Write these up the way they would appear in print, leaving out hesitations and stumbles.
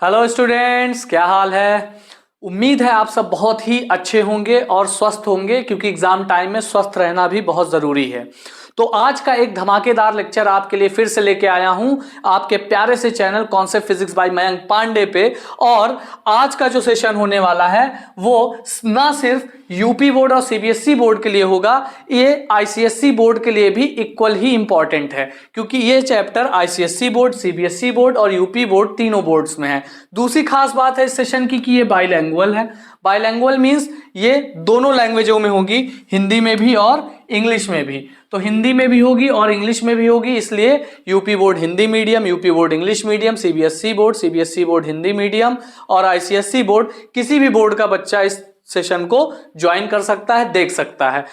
Hello students, क्या हाल है। उम्मीद है आप सब बहुत ही अच्छे होंगे और स्वस्थ होंगे, क्योंकि एग्जाम टाइम में स्वस्थ रहना भी बहुत ज़रूरी है। तो आज का एक धमाकेदार लेक्चर आपके लिए फिर से लेके आया हूं आपके प्यारे से channel concept physics by Mayank Pandey पे। और आज का जो सेशन होने वाला है वो ना सिर्फ यूपी बोर्ड और सीबीएसई बोर्ड के लिए होगा, ये आईसीएसई बोर्ड के लिए भी इक्वल ही इंपॉर्टेंट है, क्योंकि ये chapter ICSE board, CBSE board और यूपी बोर्ड तीनों बोर्ड्स में है। दूसरी खास बात है इस सेशन की कि ये बाइलैंग्वेज है। बाइलैंग्वेज मींस ये दोनों लैंग्वेजों में होगी, हिंदी में भी और इंग्लिश में भी। तो हिंदी में भी होगी और इंग्लिश में भी होगी, इसलिए UP board Hindi medium, UP board English medium, CBSE board Hindi medium और आईसीएसई बोर्ड किसी भी बोर्ड का बच्चा इस सेशन को ज्वाइन कर सकता है, देख सकता है।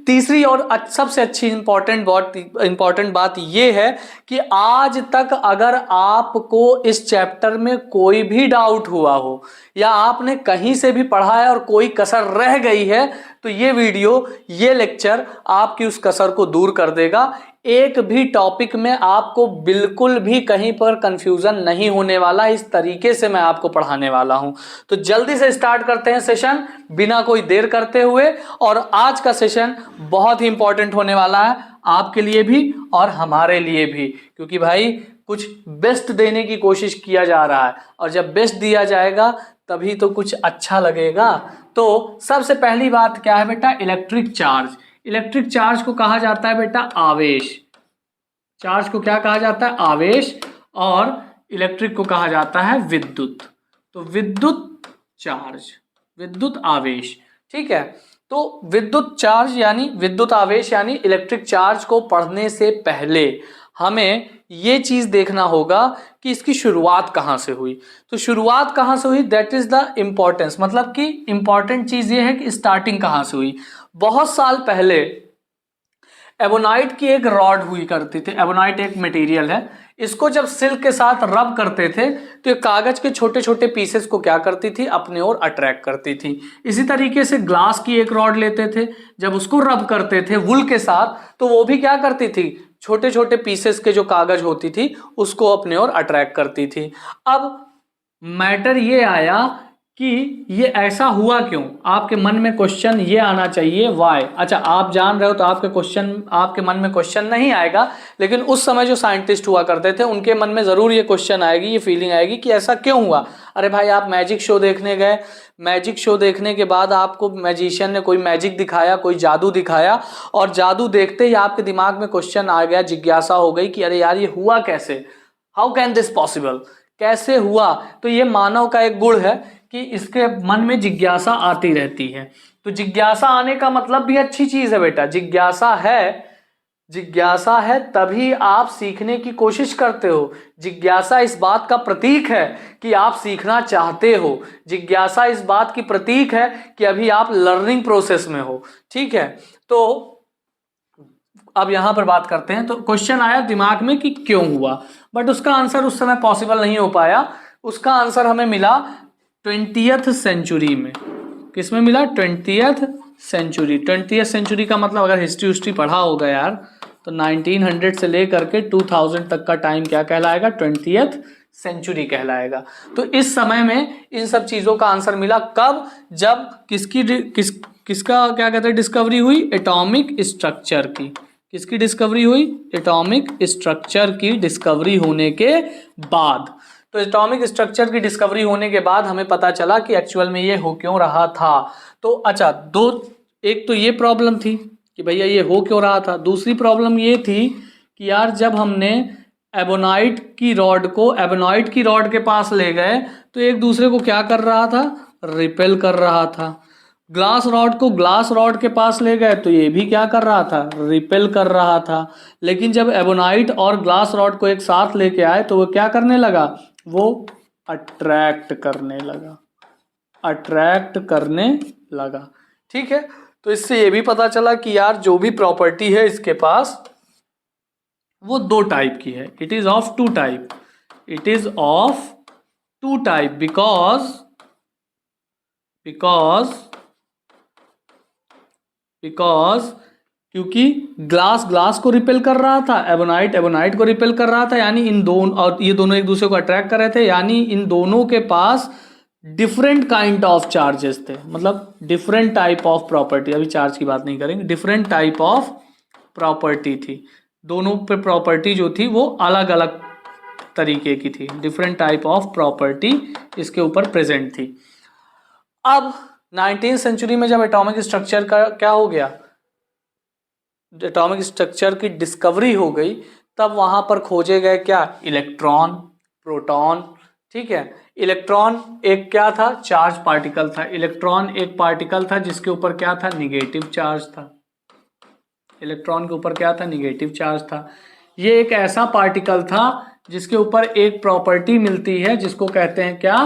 तीसरी और सबसे अच्छी इंपॉर्टेंट बात यह है कि आज तक अगर आपको इस चैप्टर में कोई भी डाउट हुआ हो या आपने कहीं से भी पढ़ा है और कोई कसर रह गई है, तो ये वीडियो, ये लेक्चर आपकी उस कसर को दूर कर देगा। एक भी टॉपिक में आपको बिल्कुल भी कहीं पर कंफ्यूजन नहीं होने वाला, इस तरीके से मैं आपको पढ़ाने वाला हूं। तो जल्दी से स्टार्ट करते हैं सेशन बिना कोई देर करते हुए। और आज का सेशन बहुत ही इंपॉर्टेंट होने वाला है आपके लिए भी और हमारे लिए भी, क्योंकि भाई कुछ बेस्ट देने की कोशिश किया जा रहा है, और जब बेस्ट दिया जाएगा तभी तो कुछ अच्छा लगेगा। तो सबसे पहली बात क्या है बेटा, इलेक्ट्रिक चार्ज। इलेक्ट्रिक चार्ज को कहा जाता है बेटा आवेश। चार्ज को क्या कहा जाता है, आवेश। और इलेक्ट्रिक को कहा जाता है विद्युत। तो विद्युत चार्ज, विद्युत आवेश, ठीक है। तो विद्युत चार्ज यानी विद्युत आवेश यानी इलेक्ट्रिक चार्ज को पढ़ने से पहले हमें ये चीज देखना होगा कि इसकी शुरुआत कहां से हुई। तो शुरुआत कहां से हुई, दैट इज द इंपॉर्टेंस, मतलब कि इंपॉर्टेंट चीज ये है कि स्टार्टिंग कहां से हुई। बहुत साल पहले एबोनाइट की एक रॉड हुई करती थी। एबोनाइट एक मटेरियल है, इसको जब सिल्क के साथ रब करते थे तो ये कागज के छोटे छोटे पीसेस को क्या करती थी, अपने ओर अट्रैक्ट करती थी। इसी तरीके से ग्लास की एक रॉड लेते थे, जब उसको रब करते थे वुल के साथ, तो वो भी क्या करती थी, छोटे छोटे पीसेस के जो कागज होती थी उसको अपने ओर अट्रैक्ट करती थी। अब मैटर ये आया कि ये ऐसा हुआ क्यों। आपके मन में क्वेश्चन ये आना चाहिए, व्हाई। अच्छा, आप जान रहे हो तो आपके मन में क्वेश्चन नहीं आएगा, लेकिन उस समय जो साइंटिस्ट हुआ करते थे उनके मन में जरूर ये क्वेश्चन आएगी, ये फीलिंग आएगी कि ऐसा क्यों हुआ। अरे भाई, आप मैजिक शो देखने गए, मैजिक शो देखने के बाद आपको मैजिशियन ने कोई मैजिक दिखाया, कोई जादू दिखाया, और जादू देखते ही आपके दिमाग में क्वेश्चन आ गया, जिज्ञासा हो गई कि अरे यार ये हुआ कैसे, हाउ कैन दिस पॉसिबल, कैसे हुआ। तो ये मानव का एक गुण है कि इसके मन में जिज्ञासा आती रहती है। तो जिज्ञासा आने का मतलब भी अच्छी चीज है बेटा। जिज्ञासा है तभी आप सीखने की कोशिश करते हो। जिज्ञासा इस बात का प्रतीक है कि आप सीखना चाहते हो। जिज्ञासा इस बात की प्रतीक है कि अभी आप लर्निंग प्रोसेस में हो, ठीक है। तो अब यहां पर बात करते हैं। तो क्वेश्चन आया दिमाग में कि क्यों हुआ, बट उसका आंसर उस समय पॉसिबल नहीं हो पाया। उसका आंसर हमें मिला 20th सेंचुरी में। किस में मिला, 20th सेंचुरी। 20th सेंचुरी का मतलब अगर हिस्ट्री पढ़ा होगा यार, तो 1900 से लेकर के 2000 तक का टाइम क्या कहलाएगा, 20th सेंचुरी कहलाएगा। तो इस समय में इन सब चीजों का आंसर मिला। कब, जब किसका क्या कहते हैं डिस्कवरी हुई, एटॉमिक स्ट्रक्चर की। किसकी डिस्कवरी हुई, एटॉमिक स्ट्रक्चर की डिस्कवरी होने के बाद। तो एटॉमिक स्ट्रक्चर की डिस्कवरी होने के बाद हमें पता चला कि एक्चुअल में ये हो क्यों रहा था। तो अच्छा, एक तो ये प्रॉब्लम थी कि भैया ये हो क्यों रहा था। दूसरी प्रॉब्लम ये थी कि यार जब हमने एबोनाइट की रॉड के पास ले गए तो एक दूसरे को क्या कर रहा था, रिपेल कर रहा था। ग्लास रॉड को ग्लास रॉड के पास ले गए तो ये भी क्या कर रहा था, रिपेल कर रहा था। लेकिन जब एबोनाइट और ग्लास रॉड को एक साथ लेके आए तो वो क्या करने लगा, वो अट्रैक्ट करने लगा, ठीक है। तो इससे ये भी पता चला कि यार जो भी प्रॉपर्टी है इसके पास वो दो टाइप की है। It is of two type because क्योंकि ग्लास ग्लास को रिपेल कर रहा था, एबोनाइट एबोनाइट को रिपेल कर रहा था, यानी इन दोनों, और ये दोनों एक दूसरे को अट्रैक्ट कर रहे थे, यानी इन दोनों के पास डिफरेंट काइंड ऑफ चार्जेस थे, मतलब डिफरेंट टाइप ऑफ प्रॉपर्टी, अभी चार्ज की बात नहीं करेंगे, डिफरेंट टाइप ऑफ प्रॉपर्टी थी, दोनों पे प्रॉपर्टी जो थी वो अलग अलग तरीके की थी, डिफरेंट टाइप ऑफ प्रॉपर्टी इसके ऊपर प्रेजेंट थी। अब 19वीं सेंचुरी में जब एटॉमिक स्ट्रक्चर का क्या हो गया, एटॉमिक स्ट्रक्चर की डिस्कवरी हो गई, तब वहां पर खोजे गए क्या, इलेक्ट्रॉन, प्रोटॉन, ठीक है। इलेक्ट्रॉन एक क्या था, चार्ज पार्टिकल था, इलेक्ट्रॉन एक पार्टिकल था जिसके ऊपर क्या था, निगेटिव चार्ज था, इलेक्ट्रॉन के ऊपर क्या था, निगेटिव चार्ज था। ये एक ऐसा पार्टिकल था जिसके ऊपर एक प्रॉपर्टी मिलती है जिसको कहते हैं क्या,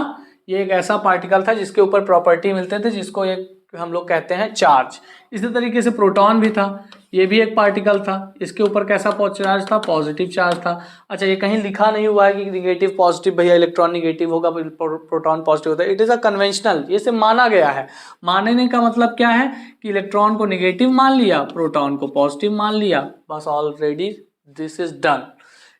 ये एक ऐसा पार्टिकल था जिसके ऊपर प्रॉपर्टी मिलते थे जिसको एक हम लोग कहते हैं चार्ज। इसी तरीके से प्रोटॉन भी था, ये भी एक पार्टिकल था, इसके ऊपर कैसा चार्ज था, पॉजिटिव चार्ज था। अच्छा, ये कहीं लिखा नहीं हुआ है कि निगेटिव पॉजिटिव, भैया इलेक्ट्रॉन निगेटिव होगा प्रोटॉन पॉजिटिव होता है, इट इज़ अ कन्वेंशनल, ये सिर्फ माना गया है। मानने का मतलब क्या है कि इलेक्ट्रॉन को निगेटिव मान लिया, प्रोटॉन को पॉजिटिव मान लिया, बस ऑलरेडी दिस इज डन।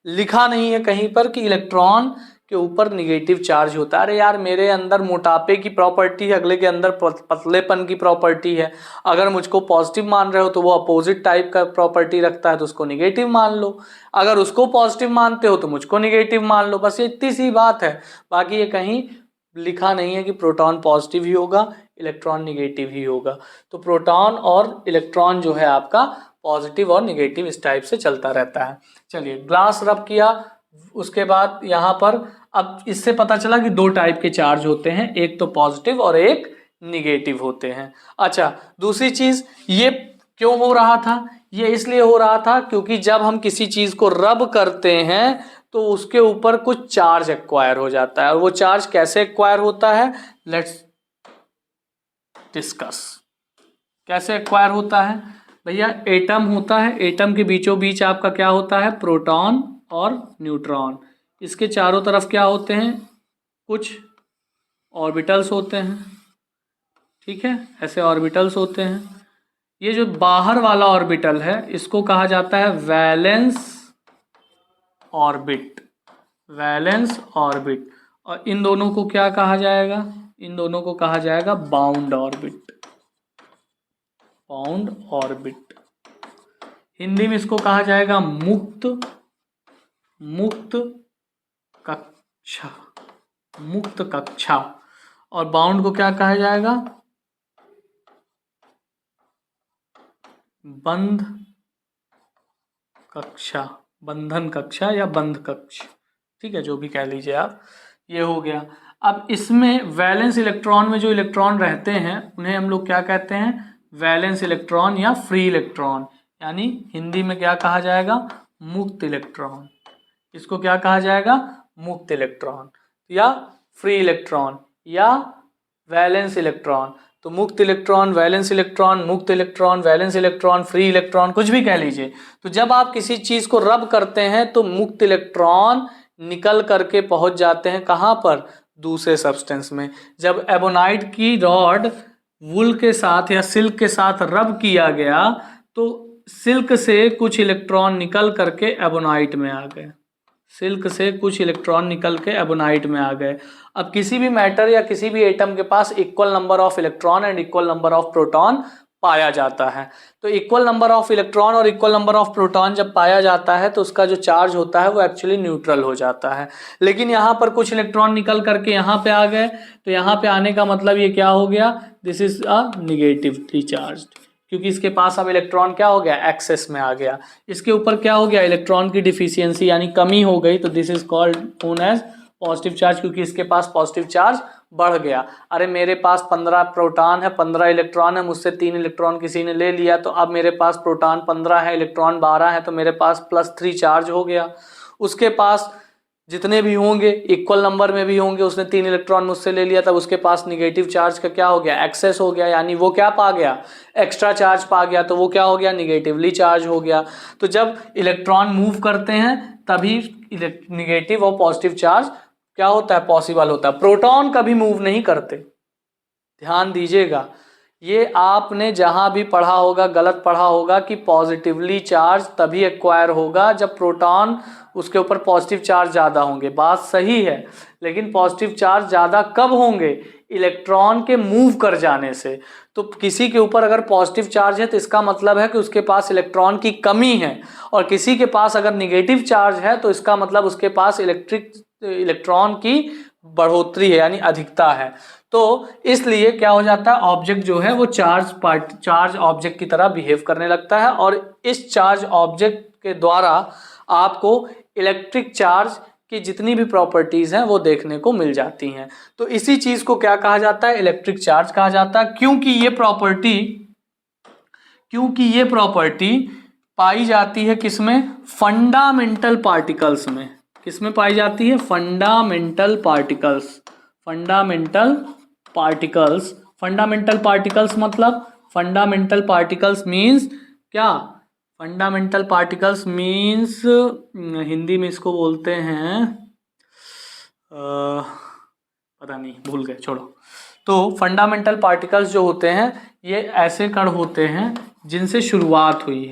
लिखा नहीं है कहीं पर कि इलेक्ट्रॉन के ऊपर निगेटिव चार्ज होता है। अरे यार, मेरे अंदर मोटापे की प्रॉपर्टी है, अगले के अंदर पतलेपन की प्रॉपर्टी है, अगर मुझको पॉजिटिव मान रहे हो तो वो अपोजिट टाइप का प्रॉपर्टी रखता है तो उसको निगेटिव मान लो, अगर उसको पॉजिटिव मानते हो तो मुझको निगेटिव मान लो, बस ये इतनी सी बात है। बाकी ये कहीं लिखा नहीं है कि प्रोटॉन पॉजिटिव ही होगा, इलेक्ट्रॉन निगेटिव ही होगा। तो प्रोटॉन और इलेक्ट्रॉन जो है आपका पॉजिटिव और निगेटिव इस टाइप से चलता रहता है। चलिए, ग्लास रब किया, उसके बाद यहाँ पर अब इससे पता चला कि दो टाइप के चार्ज होते हैं, एक तो पॉजिटिव और एक निगेटिव होते हैं। अच्छा, दूसरी चीज, ये क्यों हो रहा था, ये इसलिए हो रहा था क्योंकि जब हम किसी चीज को रब करते हैं तो उसके ऊपर कुछ चार्ज एक्वायर हो जाता है, और वो चार्ज कैसे एक्वायर होता है, लेट्स डिस्कस। कैसे एक्वायर होता है भैया, एटम होता है, एटम के बीचों बीच आपका क्या होता है, प्रोटॉन और न्यूट्रॉन, इसके चारों तरफ क्या होते हैं, कुछ ऑर्बिटल्स होते हैं, ठीक है, ऐसे ऑर्बिटल्स होते हैं। ये जो बाहर वाला ऑर्बिटल है इसको कहा जाता है वैलेंस ऑर्बिट, वैलेंस ऑर्बिट, और इन दोनों को क्या कहा जाएगा, इन दोनों को कहा जाएगा bound orbit, bound orbit. Hindi में इसको कहा जाएगा मुक्त, मुक्त कक्षा, मुक्त कक्षा, और बाउंड को क्या कहा जाएगा, बंध कक्षा, बंधन कक्षा या बंध कक्ष, ठीक है, जो भी कह लीजिए आप। ये हो गया। अब इसमें वैलेंस इलेक्ट्रॉन में जो इलेक्ट्रॉन रहते हैं उन्हें हम लोग क्या कहते हैं, वैलेंस इलेक्ट्रॉन या फ्री इलेक्ट्रॉन, यानी हिंदी में क्या कहा जाएगा, मुक्त इलेक्ट्रॉन। इसको क्या कहा जाएगा, मुक्त इलेक्ट्रॉन या फ्री इलेक्ट्रॉन या वैलेंस इलेक्ट्रॉन। तो मुक्त इलेक्ट्रॉन, वैलेंस इलेक्ट्रॉन, मुक्त electron, valence electron, free electron, कुछ भी कह लीजिए। तो जब आप किसी चीज को रब करते हैं तो मुक्त इलेक्ट्रॉन निकल करके पहुंच जाते हैं कहाँ पर, दूसरे सब्सटेंस में। जब एबोनाइट की रॉड वुल के साथ या सिल्क के साथ रब किया गया तो सिल्क से कुछ इलेक्ट्रॉन निकल करके एबोनाइट में आ गए, सिल्क से कुछ इलेक्ट्रॉन निकल के एबोनाइट में आ गए। अब किसी भी मैटर या किसी भी एटम के पास equal number of electron and equal number of proton पाया जाता है। तो इक्वल नंबर ऑफ इलेक्ट्रॉन और इक्वल नंबर ऑफ प्रोटॉन जब पाया जाता है तो उसका जो चार्ज होता है वो एक्चुअली न्यूट्रल हो जाता है। लेकिन यहाँ पर कुछ इलेक्ट्रॉन निकल करके यहाँ पे आ गए, तो यहाँ पे आने का मतलब ये क्या हो गया, this is a negatively charged, क्योंकि इसके पास अब इलेक्ट्रॉन क्या हो गया, एक्सेस में आ गया। इसके ऊपर क्या हो गया, इलेक्ट्रॉन की डिफिशियंसी यानी कमी हो गई, तो this is called known as positive charge, क्योंकि इसके पास पॉजिटिव चार्ज बढ़ गया। अरे मेरे पास 15 प्रोटॉन है, 15 इलेक्ट्रॉन है, मुझसे 3 इलेक्ट्रॉन किसी ने ले लिया, तो अब मेरे पास प्रोटॉन 15 है, इलेक्ट्रॉन 12 है, तो मेरे पास +3 चार्ज हो गया। उसके पास जितने भी होंगे इक्वल नंबर में भी होंगे, उसने 3 इलेक्ट्रॉन मुझसे ले लिया, तब उसके पास निगेटिव चार्ज का क्या हो गया, एक्सेस हो गया, यानी वो क्या पा गया, एक्स्ट्रा चार्ज पा गया, तो वो क्या हो गया, निगेटिवली चार्ज हो गया। तो जब इलेक्ट्रॉन मूव करते हैं तभी निगेटिव और पॉजिटिव चार्ज क्या होता है, पॉसिबल होता है। प्रोटॉन कभी मूव नहीं करते, ध्यान दीजिएगा। ये आपने जहां भी पढ़ा होगा गलत पढ़ा होगा कि पॉजिटिवली चार्ज तभी एक्वायर होगा जब प्रोटॉन उसके ऊपर पॉजिटिव चार्ज ज़्यादा होंगे। बात सही है, लेकिन पॉजिटिव चार्ज ज़्यादा कब होंगे? इलेक्ट्रॉन के मूव कर जाने से। तो किसी के ऊपर अगर पॉजिटिव चार्ज है तो इसका मतलब है कि उसके पास इलेक्ट्रॉन की कमी है, और किसी के पास अगर निगेटिव चार्ज है तो इसका मतलब उसके पास इलेक्ट्रॉन की बढ़ोतरी है, यानी अधिकता है। तो इसलिए क्या हो जाता है, ऑब्जेक्ट जो है वो चार्ज ऑब्जेक्ट की तरह बिहेव करने लगता है, और इस चार्ज ऑब्जेक्ट के द्वारा आपको इलेक्ट्रिक चार्ज की जितनी भी प्रॉपर्टीज हैं वो देखने को मिल जाती हैं। तो इसी चीज को क्या कहा जाता है? इलेक्ट्रिक चार्ज कहा जाता है, क्योंकि ये प्रॉपर्टी पाई जाती है किसमें? फंडामेंटल पार्टिकल्स में। किसमें पाई जाती है? Fundamental particles. फंडामेंटल पार्टिकल्स मतलब, फंडामेंटल पार्टिकल्स मीन्स क्या? फंडामेंटल पार्टिकल्स मीन्स हिंदी में इसको बोलते हैं पता नहीं, भूल गए, छोड़ो। तो फंडामेंटल पार्टिकल्स जो होते हैं ये ऐसे कण होते हैं जिनसे शुरुआत हुई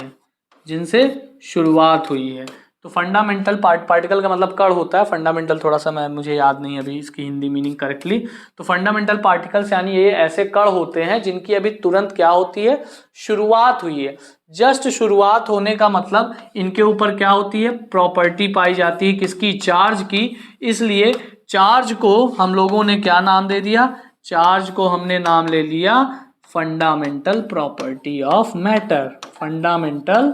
है। तो फंडामेंटल पार्टिकल का मतलब कण होता है, फंडामेंटल थोड़ा सा मुझे याद नहीं अभी इसकी हिंदी मीनिंग करेक्टली। तो फंडामेंटल पार्टिकल्स यानी ये ऐसे कण होते हैं जिनकी अभी तुरंत क्या होती है? शुरुआत हुई है। जस्ट शुरुआत होने का मतलब इनके ऊपर क्या होती है? प्रॉपर्टी पाई जाती है किसकी? चार्ज की। इसलिए चार्ज को हम लोगों ने क्या नाम दे दिया? चार्ज को हमने नाम ले लिया fundamental property of matter. Fundamental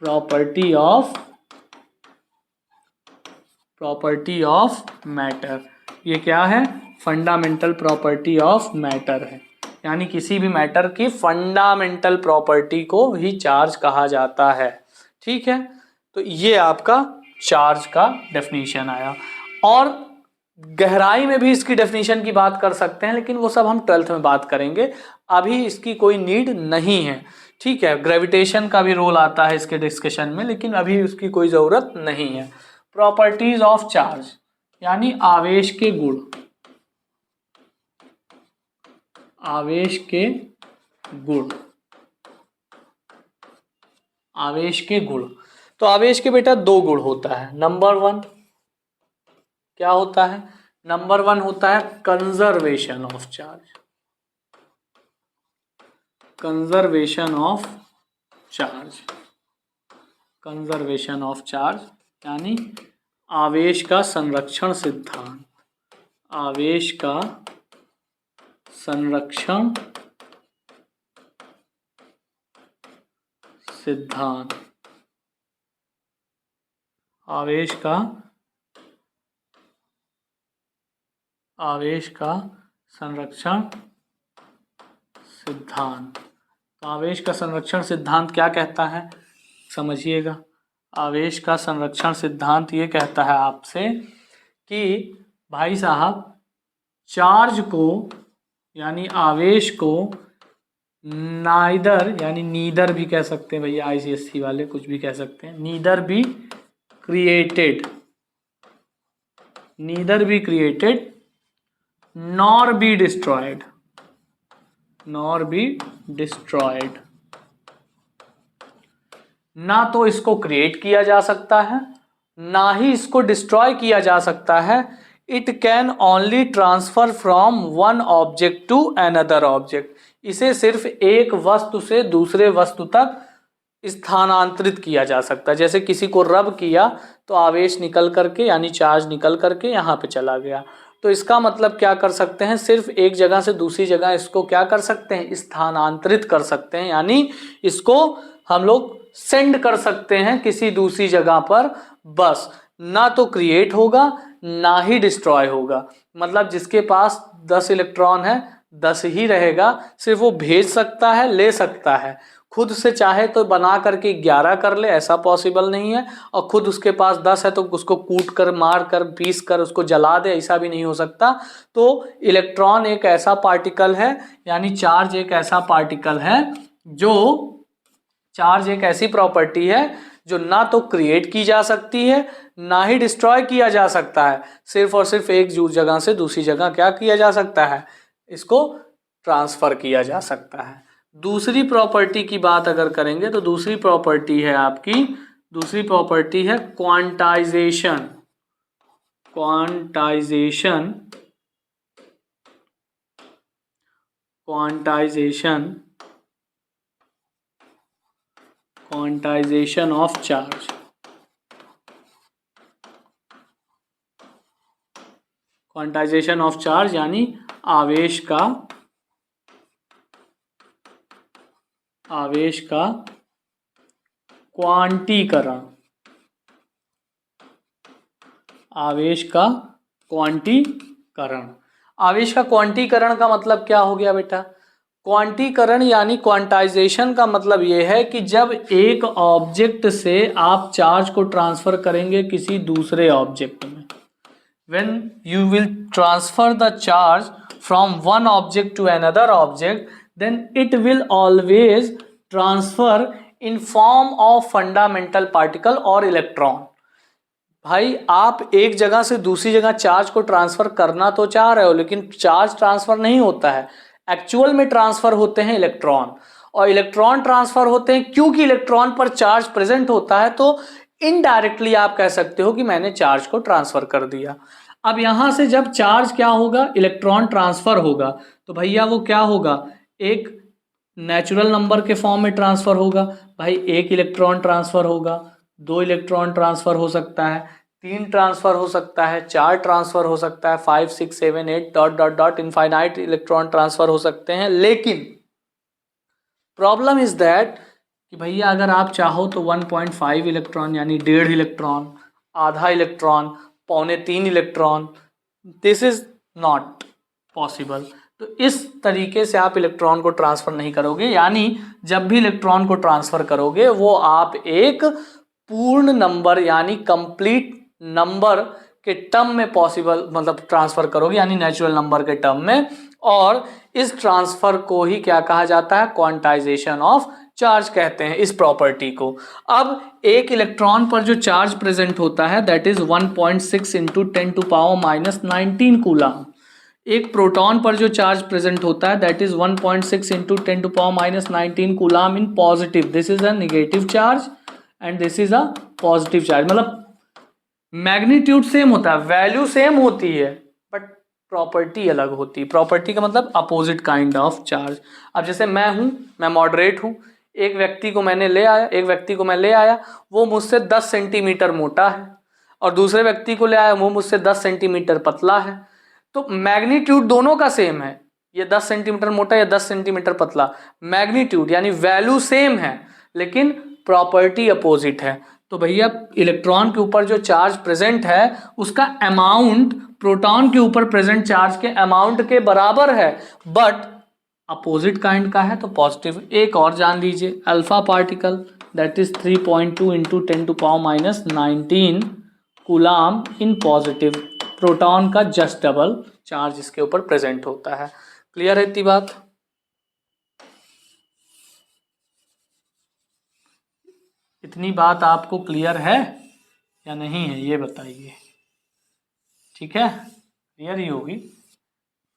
property of matter. ये क्या है? फंडामेंटल प्रॉपर्टी ऑफ मैटर है, यानी किसी भी मैटर की फंडामेंटल प्रॉपर्टी को ही चार्ज कहा जाता है। ठीक है, तो ये आपका चार्ज का डेफिनेशन आया। और गहराई में भी इसकी डेफिनेशन की बात कर सकते हैं, लेकिन वो सब हम 12th में बात करेंगे, अभी इसकी कोई नीड नहीं है। ठीक है, ग्रेविटेशन का भी रोल आता है इसके डिस्कशन में, लेकिन अभी उसकी कोई ज़रूरत नहीं है। प्रॉपर्टीज ऑफ चार्ज यानी आवेश के गुण। आवेश के गुण। तो आवेश के बेटा दो गुण होता है। नंबर 1 क्या होता है? नंबर 1 होता है conservation of charge. Conservation of charge यानी आवेश का संरक्षण सिद्धांत। आवेश का संरक्षण सिद्धांत। आवेश का संरक्षण सिद्धांत। तो आवेश का संरक्षण सिद्धांत क्या कहता है? समझिएगा। आवेश का संरक्षण सिद्धांत ये कहता है आपसे कि भाई साहब, चार्ज को यानी आवेश को नाइदर यानी नीदर भी कह सकते हैं भैया, ICSE वाले कुछ भी कह सकते हैं, neither be created nor be destroyed. ना तो इसको क्रिएट किया जा सकता है, ना ही इसको डिस्ट्रॉय किया जा सकता है। It can only transfer from one object to another object. इसे सिर्फ एक वस्तु से दूसरे वस्तु तक स्थानांतरित किया जा सकता है। जैसे किसी को रब किया तो आवेश निकल करके यानी चार्ज निकल करके यहाँ पे चला गया। तो इसका मतलब क्या कर सकते हैं? सिर्फ एक जगह से दूसरी जगह इसको क्या कर सकते हैं? स्थानांतरित कर सकते हैं, यानी इसको हम लोग सेंड कर सकते हैं किसी दूसरी जगह पर। बस, ना तो क्रिएट होगा ना ही डिस्ट्रॉय होगा। मतलब जिसके पास 10 इलेक्ट्रॉन है 10 ही रहेगा, सिर्फ वो भेज सकता है, ले सकता है। खुद से चाहे तो बना करके 11 कर ले, ऐसा पॉसिबल नहीं है। और खुद उसके पास 10 है तो उसको कूट कर, मार कर, पीस कर उसको जला दे, ऐसा भी नहीं हो सकता। तो इलेक्ट्रॉन एक ऐसा पार्टिकल है, यानी चार्ज एक ऐसा पार्टिकल है जो चार्ज एक ऐसी प्रॉपर्टी है जो ना तो क्रिएट की जा सकती है ना ही डिस्ट्रॉय किया जा सकता है। सिर्फ और सिर्फ एक जगह से दूसरी जगह क्या किया जा सकता है? इसको ट्रांसफर किया जा सकता है। दूसरी प्रॉपर्टी की बात अगर करेंगे तो दूसरी प्रॉपर्टी है आपकी, दूसरी प्रॉपर्टी है quantization. Quantization quantization quantization of charge. Quantization of charge यानी आवेश का क्वांटीकरण। आवेश का क्वांटीकरण। आवेश का क्वांटीकरण का मतलब क्या हो गया बेटा? क्वांटीकरण यानी क्वांटाइजेशन का मतलब यह है कि जब एक ऑब्जेक्ट से आप चार्ज को ट्रांसफर करेंगे किसी दूसरे ऑब्जेक्ट में, when you will transfer the charge from one object to another object, then it will always transfer in form of fundamental particle or electron। भाई आप एक जगह से दूसरी जगह चार्ज को ट्रांसफर करना तो चाह रहे हो, लेकिन चार्ज ट्रांसफर नहीं होता है, एक्चुअल में ट्रांसफर होते हैं इलेक्ट्रॉन। और इलेक्ट्रॉन ट्रांसफर होते हैं क्योंकि इलेक्ट्रॉन पर चार्ज प्रेजेंट होता है, तो इनडायरेक्टली आप कह सकते हो कि मैंने चार्ज को ट्रांसफर कर दिया। अब यहां से जब चार्ज क्या होगा, इलेक्ट्रॉन ट्रांसफर होगा, तो भैया वो क्या होगा, एक नेचुरल नंबर के फॉर्म में ट्रांसफर होगा। भाई एक इलेक्ट्रॉन ट्रांसफर होगा, 2 इलेक्ट्रॉन ट्रांसफर हो सकता है, 3 ट्रांसफर हो सकता है, 4 ट्रांसफर हो सकता है, 5 6 7 8 dot dot dot infinite electron transfer हो सकते हैं। लेकिन प्रॉब्लम इज दैट कि भैया अगर आप चाहो तो 1.5 इलेक्ट्रॉन यानी 1.5 इलेक्ट्रॉन, आधा electron, 2.25 electron, this is not possible. तो इस तरीके से आप इलेक्ट्रॉन को ट्रांसफर नहीं करोगे, यानी जब भी इलेक्ट्रॉन को ट्रांसफर करोगे वो आप एक पूर्ण नंबर यानी कंप्लीट नंबर के टर्म में पॉसिबल मतलब ट्रांसफर करोगे, यानी नेचुरल नंबर के टर्म में। और इस ट्रांसफर को ही क्या कहा जाता है, क्वांटाइजेशन ऑफ चार्ज कहते हैं इस प्रॉपर्टी को। अब एक इलेक्ट्रॉन पर जो चार्ज प्रेजेंट होता है दैट इज 1.6 इंटू 10⁻⁻19 कूलम। एक प्रोटॉन पर जो चार्ज प्रेजेंट होता है that is 1.6 into 10⁻⁻19 coulomb in positive. This is a negative charge and this is a positive charge. मतलब मैग्नीट्यूड सेम होता है, वैल्यू सेम होती है, बट प्रॉपर्टी अलग होती है। प्रॉपर्टी का मतलब अपोजिट काइंड ऑफ चार्ज। अब जैसे मैं हूं, मैं मॉडरेट हूं, एक व्यक्ति को मैंने ले आया, एक व्यक्ति को मैं ले आया, वो मुझसे 10 सेंटीमीटर मोटा है, और दूसरे व्यक्ति को ले आया, वो मुझसे 10 सेंटीमीटर पतला है। तो मैग्नीट्यूड दोनों का सेम है, ये 10 सेंटीमीटर मोटा या 10 सेंटीमीटर पतला, मैग्नीट्यूड यानी वैल्यू सेम है, लेकिन प्रॉपर्टी अपोजिट है। तो भैया इलेक्ट्रॉन के ऊपर जो चार्ज प्रेजेंट है उसका अमाउंट प्रोटॉन के ऊपर प्रेजेंट चार्ज के अमाउंट के बराबर है, बट अपोजिट काइंड का है तो पॉजिटिव। एक और जान लीजिए, alpha particle that is 3.2 into 10⁻⁻19 coulomb in positive. Proton का जस्ट डबल चार्ज इसके ऊपर प्रेजेंट होता है। क्लियर है इतनी बात? इतनी बात आपको क्लियर है या नहीं है ये बताइए। ठीक है, क्लियर ही होगी।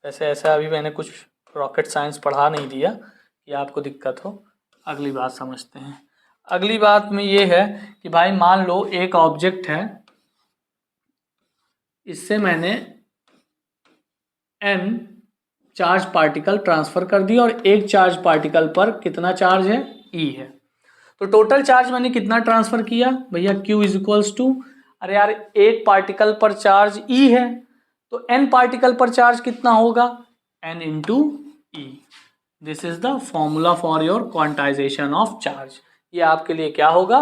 वैसे ऐसा अभी मैंने कुछ रॉकेट साइंस पढ़ा नहीं दिया कि आपको दिक्कत हो। अगली बात समझते हैं। अगली बात में ये है कि भाई मान लो एक ऑब्जेक्ट है, इससे मैंने n चार्ज पार्टिकल ट्रांसफर कर दिया, और एक चार्ज पार्टिकल पर कितना चार्ज है, E है। तो टोटल चार्ज मैंने कितना ट्रांसफर किया भैया, Q इज इक्वल्स टू, अरे यार एक पार्टिकल पर चार्ज E है तो n पार्टिकल पर चार्ज कितना होगा, n into E। This is the formula for your quantization of charge. ये आपके लिए क्या होगा,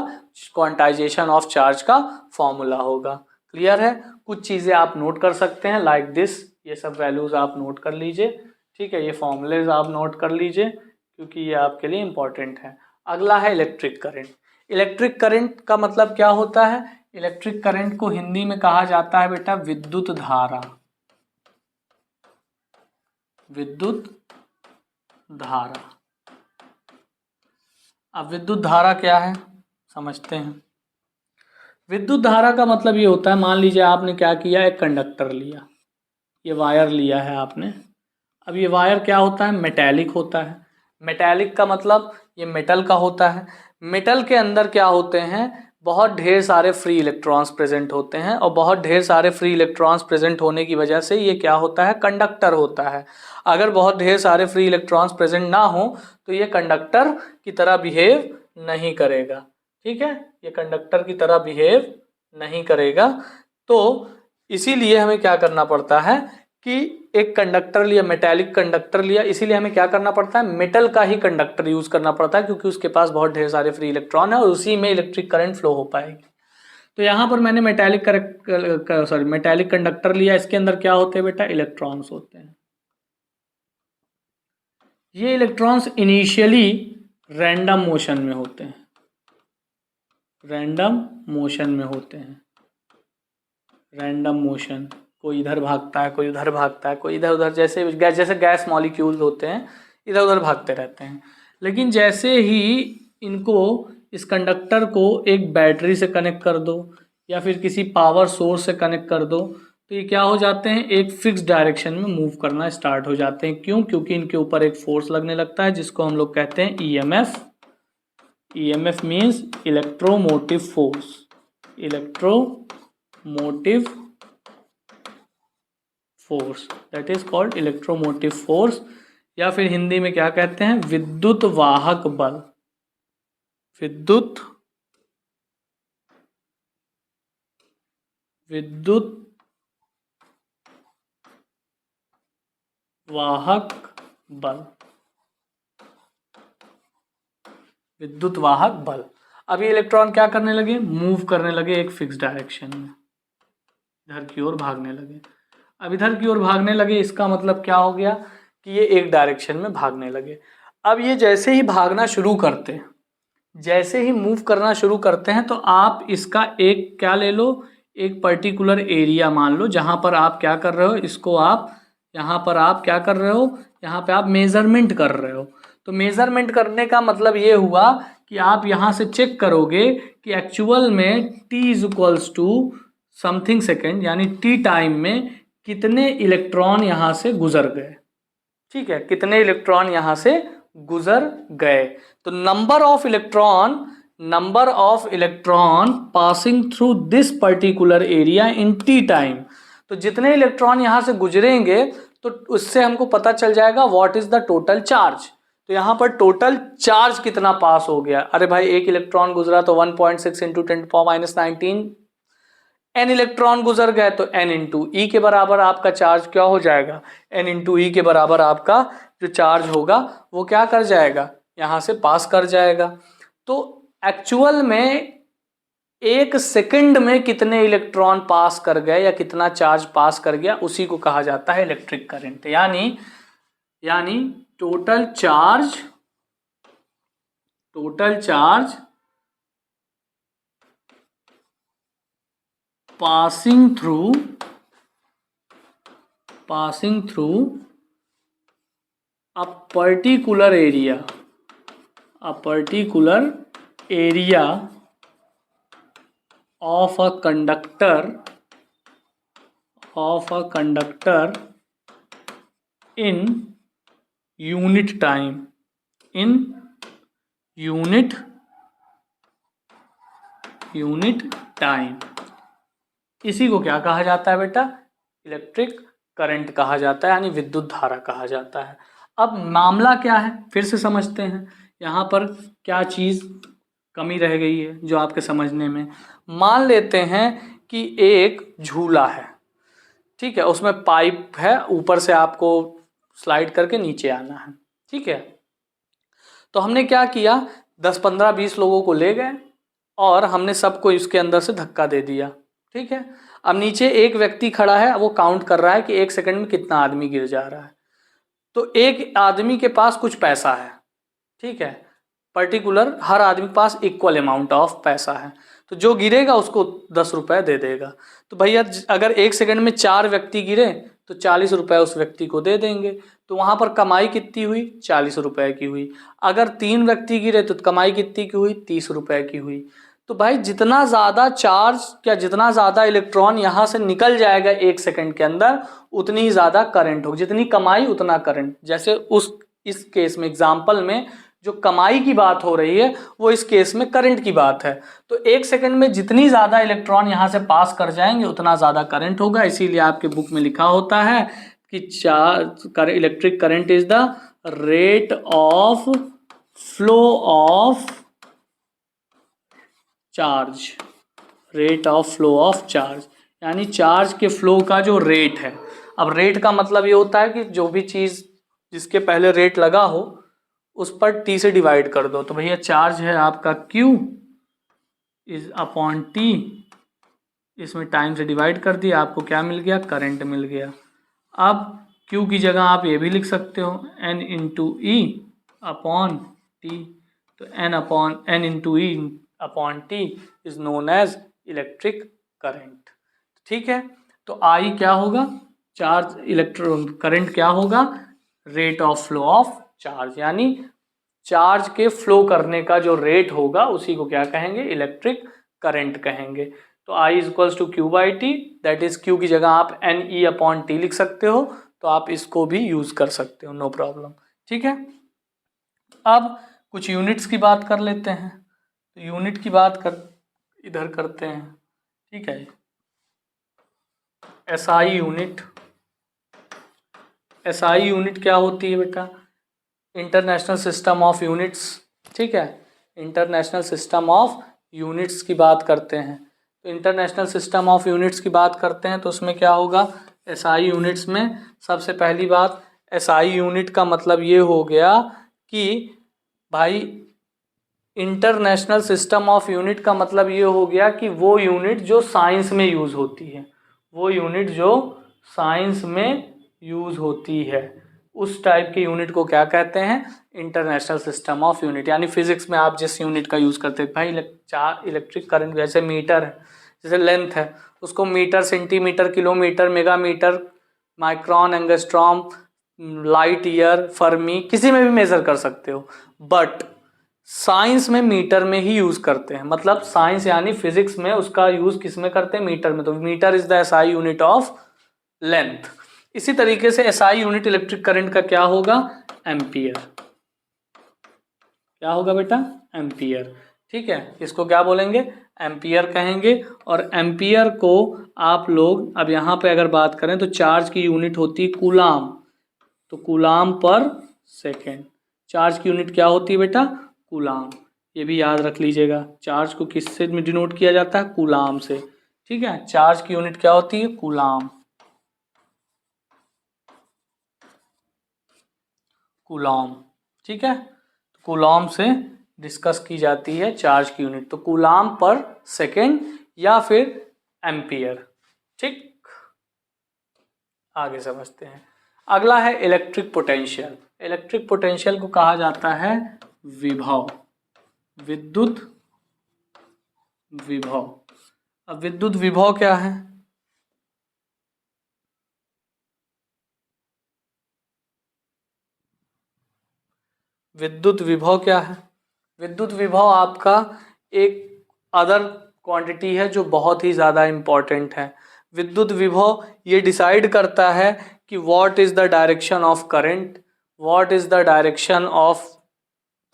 क्वांटाइजेशन ऑफ चार्ज का फॉर्मूला होगा। क्लियर है? कुछ चीज़ें आप नोट कर सकते हैं लाइक दिस, ये सब वैल्यूज आप नोट कर लीजिए। ठीक है, ये फॉर्मूलेज आप नोट कर लीजिए क्योंकि ये आपके लिए इंपॉर्टेंट है। अगला है इलेक्ट्रिक करंट। इलेक्ट्रिक करंट का मतलब क्या होता है, इलेक्ट्रिक करंट को हिंदी में कहा जाता है बेटा विद्युत धारा। विद्युत धारा। अब विद्युत धारा क्या है समझते हैं। विद्युत धारा का मतलब ये होता है, मान लीजिए आपने क्या किया, एक कंडक्टर लिया, ये वायर लिया है आपने, अब ये वायर क्या होता है, मेटेलिक होता है। मेटेलिक का मतलब ये मेटल का होता है। मेटल के अंदर क्या होते हैं, बहुत ढेर सारे फ्री इलेक्ट्रॉन्स प्रेजेंट होते हैं, और बहुत ढेर सारे फ्री इलेक्ट्रॉन्स प्रेजेंट होने की वजह से ये क्या होता है, कंडक्टर होता है। अगर बहुत ढेर सारे फ्री इलेक्ट्रॉन्स प्रेजेंट ना हो तो ये कंडक्टर की तरह बिहेव नहीं करेगा। ठीक है, ये कंडक्टर की तरह बिहेव नहीं करेगा। तो इसीलिए हमें क्या करना पड़ता है कि एक कंडक्टर लिया, मेटेलिक कंडक्टर लिया, इसीलिए हमें क्या करना पड़ता है, मेटल का ही कंडक्टर यूज करना पड़ता है, क्योंकि उसके पास बहुत ढेर सारे फ्री इलेक्ट्रॉन है और उसी में इलेक्ट्रिक करंट फ्लो हो पाएगी। तो यहाँ पर मैंने मेटेलिक कंडक्टर लिया, इसके अंदर क्या होते हैं बेटा, इलेक्ट्रॉन्स होते हैं। ये इलेक्ट्रॉन्स इनिशियली रैंडम मोशन में होते हैं, रैंडम मोशन में होते हैं, रैंडम मोशन, कोई इधर भागता है, कोई उधर भागता है, कोई इधर उधर, जैसे गैस मॉलिक्यूल्स होते हैं इधर उधर भागते रहते हैं। लेकिन जैसे ही इनको, इस कंडक्टर को एक बैटरी से कनेक्ट कर दो या फिर किसी पावर सोर्स से कनेक्ट कर दो, तो ये क्या हो जाते हैं, एक फिक्स डायरेक्शन में मूव करना स्टार्ट हो जाते हैं। क्यों? क्योंकि इनके ऊपर एक फोर्स लगने लगता है जिसको हम लोग कहते हैं EMF. EMF means electromotive force, electromotive force, that is called electromotive force, या फिर हिंदी में क्या कहते हैं, विद्युत वाहक बल। विद्युत वाहक बल, विद्युत वाहक बल। अब ये इलेक्ट्रॉन क्या करने लगे, मूव करने लगे एक फिक्स डायरेक्शन में, इधर की ओर भागने लगे। अब इधर की ओर भागने लगे, इसका मतलब क्या हो गया कि ये एक डायरेक्शन में भागने लगे। अब ये जैसे ही भागना शुरू करते हैं, जैसे ही मूव करना शुरू करते हैं, तो आप इसका एक क्या ले लो, एक पर्टिकुलर एरिया मान लो, जहाँ पर आप क्या कर रहे हो, इसको आप यहाँ पर आप क्या कर रहे हो, यहाँ पे आप मेजरमेंट कर रहे हो। तो मेजरमेंट करने का मतलब ये हुआ कि आप यहाँ से चेक करोगे कि एक्चुअल में t is equals to something second, यानी t टाइम में कितने इलेक्ट्रॉन यहाँ से गुजर गए। ठीक है, कितने इलेक्ट्रॉन यहाँ से गुजर गए। तो number of electron passing through this particular area in T time. तो जितने इलेक्ट्रॉन यहाँ से गुजरेंगे तो उससे हमको पता चल जाएगा what is the total charge. तो यहाँ पर टोटल चार्ज कितना पास हो गया। अरे भाई, एक इलेक्ट्रॉन गुजरा तो 1.6 इंटू 10⁻⁹ n इलेक्ट्रॉन गुजर गए तो n इंटू ई के बराबर आपका चार्ज क्या हो जाएगा, n इंटू ई के बराबर आपका जो चार्ज होगा वो क्या कर जाएगा, यहाँ से पास कर जाएगा। तो एक्चुअल में एक सेकंड में कितने इलेक्ट्रॉन पास कर गए या कितना चार्ज पास कर गया, उसी को कहा जाता है इलेक्ट्रिक करंट। यानी total charge passing through a particular area of a conductor in unit time, unit time। इसी को क्या कहा जाता है बेटा, इलेक्ट्रिक करंट कहा जाता है, यानी विद्युत धारा कहा जाता है। अब मामला क्या है, फिर से समझते हैं यहाँ पर क्या चीज़ कमी रह गई है जो आपके समझने में। मान लेते हैं कि एक झूला है, ठीक है, उसमें पाइप है, ऊपर से आपको स्लाइड करके नीचे आना है। ठीक है, तो हमने क्या किया, 10, 15, 20 लोगों को ले गए और हमने सबको इसके अंदर से धक्का दे दिया। ठीक है, अब नीचे एक व्यक्ति खड़ा है, वो काउंट कर रहा है कि एक सेकंड में कितना आदमी गिर जा रहा है। तो एक आदमी के पास कुछ पैसा है, ठीक है, पर्टिकुलर हर आदमी के पास इक्वल अमाउंट ऑफ पैसा है, तो जो गिरेगा उसको 10 रुपये दे देगा। तो भैया अगर एक सेकंड में 4 व्यक्ति गिरे तो 40 रुपये उस व्यक्ति को दे देंगे। तो वहाँ पर कमाई कितनी हुई, 40 रुपये की हुई। अगर 3 व्यक्ति गिरे तो कमाई कितनी की हुई, 30 रुपये की हुई। तो भाई जितना ज़्यादा चार्ज या जितना ज़्यादा इलेक्ट्रॉन यहाँ से निकल जाएगा 1 सेकंड के अंदर, उतनी ही ज़्यादा करंट होगी। जितनी कमाई उतना करंट। जैसे इस केस में एग्जाम्पल में जो कमाई की बात हो रही है वो इस केस में करंट की बात है। तो 1 सेकंड में जितनी ज़्यादा इलेक्ट्रॉन यहाँ से पास कर जाएंगे उतना ज़्यादा करंट होगा। इसीलिए आपके बुक में लिखा होता है कि electric current is the rate of flow of charge, rate of flow of charge, यानी चार्ज के फ्लो का जो रेट है। अब रेट का मतलब ये होता है कि जो भी चीज़ जिसके पहले रेट लगा हो उस पर टी से डिवाइड कर दो। तो भैया चार्ज है आपका Q इज अपॉन टी, इसमें टाइम से डिवाइड कर दिया, आपको क्या मिल गया, करंट मिल गया। अब Q की जगह आप ये भी लिख सकते हो N into e upon t. तो N into e upon t is known as electric current. ठीक है, तो आई क्या होगा, चार्ज इलेक्ट्रॉन करंट क्या होगा, rate of flow of charge, यानी चार्ज के फ्लो करने का जो रेट होगा उसी को क्या कहेंगे, इलेक्ट्रिक करंट कहेंगे। तो I is equals to q by t, that is q की जगह आप एन ई अपॉन टी लिख सकते हो, तो आप इसको भी यूज कर सकते हो, नो प्रॉब्लम। ठीक है, अब कुछ यूनिट्स की बात कर लेते हैं। तो यूनिट की बात इधर करते हैं। ठीक है, SI यूनिट, SI यूनिट क्या होती है बेटा, इंटरनेशनल सिस्टम ऑफ यूनिट्स। ठीक है, इंटरनेशनल सिस्टम ऑफ यूनिट्स की बात करते हैं। तो इंटरनेशनल सिस्टम ऑफ यूनिट्स की बात करते हैं तो उसमें क्या होगा, SI यूनिट्स में सबसे पहली बात, SI यूनिट का मतलब ये हो गया कि भाई इंटरनेशनल सिस्टम ऑफ यूनिट का मतलब ये हो गया कि वो यूनिट जो साइंस में यूज़ होती है, वो यूनिट जो साइंस में यूज़ होती है, उस टाइप के यूनिट को क्या कहते हैं, इंटरनेशनल सिस्टम ऑफ यूनिट। यानी फिजिक्स में आप जिस यूनिट का यूज़ करते हैं, भाई इलेक्ट्रिक करंट जैसे मीटर है, जैसे लेंथ है उसको metre, centimetre, kilometre, megametre, micron, angstrom, light year, fermi, किसी में भी मेजर कर सकते हो। बट साइंस में मीटर में ही यूज करते हैं, मतलब साइंस यानी फिजिक्स में उसका यूज किस में करते हैं, मीटर में। तो metre is the SI unit of length. इसी तरीके से SI यूनिट इलेक्ट्रिक करंट का क्या होगा, एम्पियर। क्या होगा बेटा, एम्पियर। ठीक है, इसको क्या बोलेंगे, एम्पियर कहेंगे। और एम्पियर को आप लोग अब यहाँ पे अगर बात करें तो चार्ज की यूनिट होती है कूलाम, तो कूलाम पर सेकेंड। चार्ज की यूनिट क्या होती है बेटा, कूलाम। ये भी याद रख लीजिएगा, चार्ज को किससे डिनोट किया जाता है, कूलाम से। ठीक है, चार्ज की यूनिट क्या होती है, कूलाम, कूलॉम। ठीक है, कूलॉम से डिस्कस की जाती है चार्ज की यूनिट, तो कूलाम पर सेकेंड या फिर एम्पियर। ठीक, आगे समझते हैं। अगला है इलेक्ट्रिक पोटेंशियल। इलेक्ट्रिक पोटेंशियल को कहा जाता है विभव, विद्युत विभव। अब विद्युत विभव क्या है, विद्युत विभव क्या है, विद्युत विभव आपका एक अदर क्वांटिटी है जो बहुत ही ज़्यादा इम्पॉर्टेंट है। विद्युत विभव ये डिसाइड करता है कि what is the direction of current, what is the direction of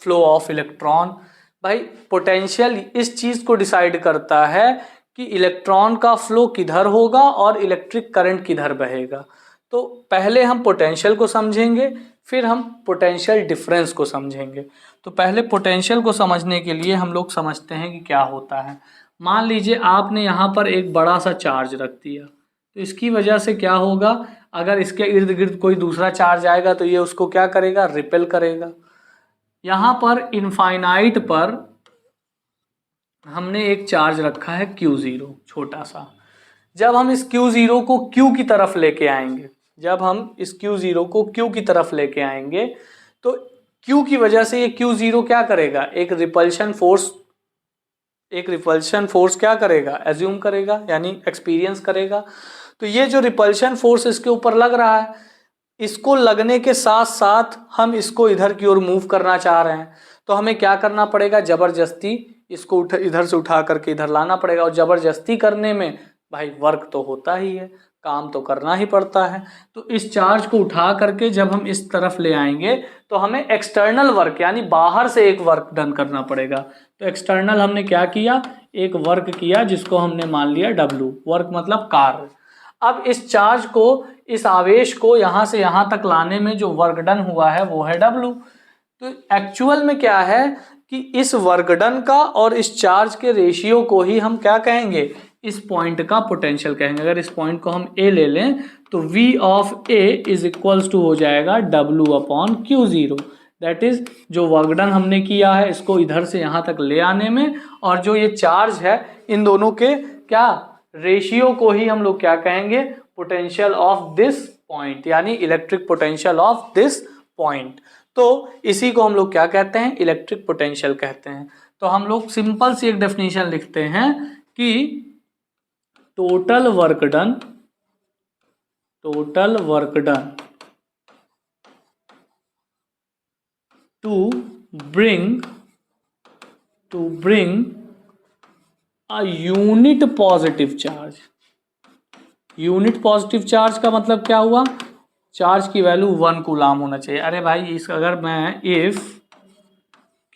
flow of electron. भाई पोटेंशियल इस चीज़ को डिसाइड करता है कि इलेक्ट्रॉन का फ्लो किधर होगा और इलेक्ट्रिक करंट किधर बहेगा। तो पहले हम पोटेंशियल को समझेंगे, फिर हम पोटेंशियल डिफरेंस को समझेंगे। तो पहले पोटेंशियल को समझने के लिए हम लोग समझते हैं कि क्या होता है। मान लीजिए आपने यहाँ पर एक बड़ा सा चार्ज रख दिया, तो इसकी वजह से क्या होगा, अगर इसके इर्द गिर्द कोई दूसरा चार्ज आएगा तो ये उसको क्या करेगा, रिपेल करेगा। यहाँ पर इनफाइनाइट पर हमने एक चार्ज रखा है Q0 छोटा सा। जब हम इस Q0 को Q की तरफ लेके आएंगे, जब हम इस Q0 को Q की तरफ लेके आएंगे तो Q की वजह से ये Q0 क्या करेगा, एक रिपल्शन फोर्स क्या करेगा, एज्यूम करेगा, यानी एक्सपीरियंस करेगा। तो ये जो रिपल्शन फोर्स इसके ऊपर लग रहा है, इसको लगने के साथ साथ हम इसको इधर की ओर मूव करना चाह रहे हैं, तो हमें क्या करना पड़ेगा, जबरदस्ती इसको इधर से उठा करके इधर लाना पड़ेगा, और ज़बरदस्ती करने में भाई वर्क तो होता ही है, काम तो करना ही पड़ता है। तो इस चार्ज को उठा करके जब हम इस तरफ ले आएंगे तो हमें एक्सटर्नल वर्क यानी बाहर से एक वर्क डन करना पड़ेगा। तो एक्सटर्नल हमने क्या किया, एक वर्क किया जिसको हमने मान लिया W, वर्क मतलब कार्य। अब इस चार्ज को, इस आवेश को यहाँ से यहाँ तक लाने में जो वर्क डन हुआ है वो है W। तो एक्चुअल में क्या है कि इस वर्क डन का और इस चार्ज के रेशियो को ही हम क्या कहेंगे, इस पॉइंट का पोटेंशियल कहेंगे। अगर इस पॉइंट को हम A ले लें तो V of A is equals to हो जाएगा W upon Q0। That is जो वर्क डन हमने किया है इसको इधर से यहाँ तक ले आने में, और जो ये चार्ज है इन दोनों के क्या रेशियो को ही हम लोग क्या कहेंगे, पोटेंशियल ऑफ दिस पॉइंट, यानी electric potential of this point. तो इसी को हम लोग क्या कहते हैं, इलेक्ट्रिक पोटेंशियल कहते हैं। तो हम लोग सिंपल सी एक डेफिनेशन लिखते हैं कि total work done to bring a unit positive charge. Unit positive charge का मतलब क्या हुआ, चार्ज की वैल्यू 1 कूलाम होना चाहिए। अरे भाई इस अगर मैं if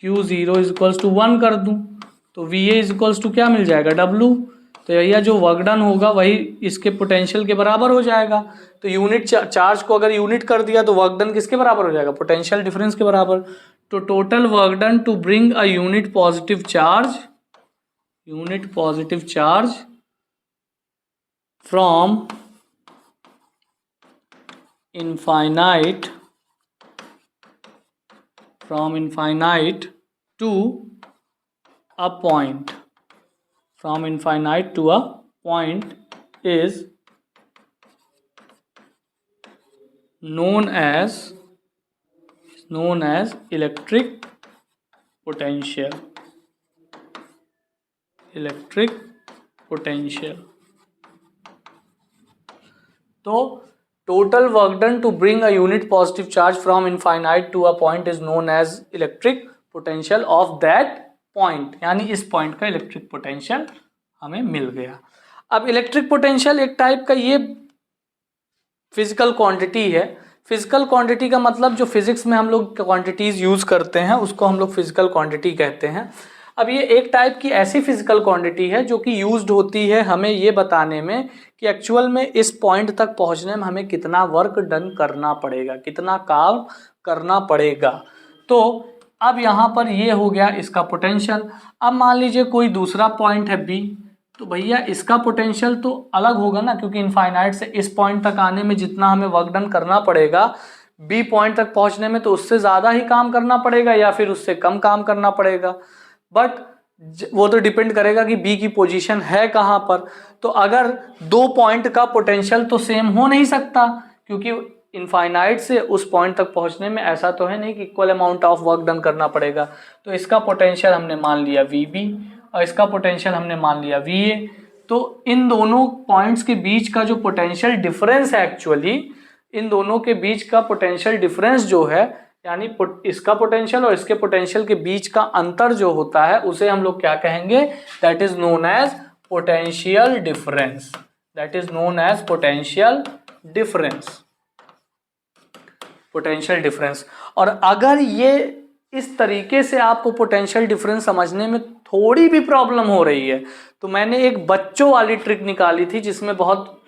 Q0 is equals to 1 कर दूं तो VA इज इक्वल्स टू क्या मिल जाएगा, W। तो यह जो वर्क डन होगा वही इसके पोटेंशियल के बराबर हो जाएगा। तो यूनिट चार्ज को अगर यूनिट कर दिया तो वर्क डन किसके बराबर हो जाएगा, पोटेंशियल डिफरेंस के बराबर। तो total work done to bring a unit positive charge from infinite to a point, is known as electric potential। तो total work done to bring a unit positive charge from infinite to a point is known as electric potential of that point, यानी इस point का electric potential हमें मिल गया। अब electric potential एक type का ये फिजिकल क्वांटिटी है। फिजिकल क्वांटिटी का मतलब जो फिजिक्स में हम लोग क्वांटिटीज यूज करते हैं उसको हम लोग फिजिकल क्वांटिटी कहते हैं। अब ये एक टाइप की ऐसी फिजिकल क्वांटिटी है जो कि यूज्ड होती है हमें ये बताने में कि एक्चुअल में इस पॉइंट तक पहुंचने में हमें कितना वर्क डन करना पड़ेगा, कितना काम करना पड़ेगा। तो अब यहाँ पर ये हो गया इसका पोटेंशियल। अब मान लीजिए कोई दूसरा पॉइंट है B, तो भैया इसका पोटेंशियल तो अलग होगा ना, क्योंकि इनफाइनाइट से इस पॉइंट तक आने में जितना हमें वर्क डन करना पड़ेगा B पॉइंट तक पहुंचने में तो उससे ज़्यादा ही काम करना पड़ेगा या फिर उससे कम काम करना पड़ेगा। बट वो तो डिपेंड करेगा कि B की पोजीशन है कहाँ पर। तो अगर दो पॉइंट का पोटेंशियल तो सेम हो नहीं सकता, क्योंकि इनफाइनाइट से उस पॉइंट तक पहुंचने में ऐसा तो है नहीं कि equal amount of work done करना पड़ेगा। तो इसका पोटेंशियल हमने मान लिया VB और इसका पोटेंशियल हमने मान लिया VA। तो इन दोनों पॉइंट्स के बीच का जो पोटेंशियल डिफरेंस है, एक्चुअली इन दोनों के बीच का पोटेंशियल डिफरेंस जो है, यानी इसका पोटेंशियल और इसके पोटेंशियल के बीच का अंतर जो होता है उसे हम लोग क्या कहेंगे, that is known as potential difference. That is known as potential difference. और अगर ये इस तरीके से आपको पोटेंशियल डिफरेंस समझने में थोड़ी भी प्रॉब्लम हो रही है तो मैंने एक बच्चों वाली ट्रिक निकाली थी जिसमें बहुत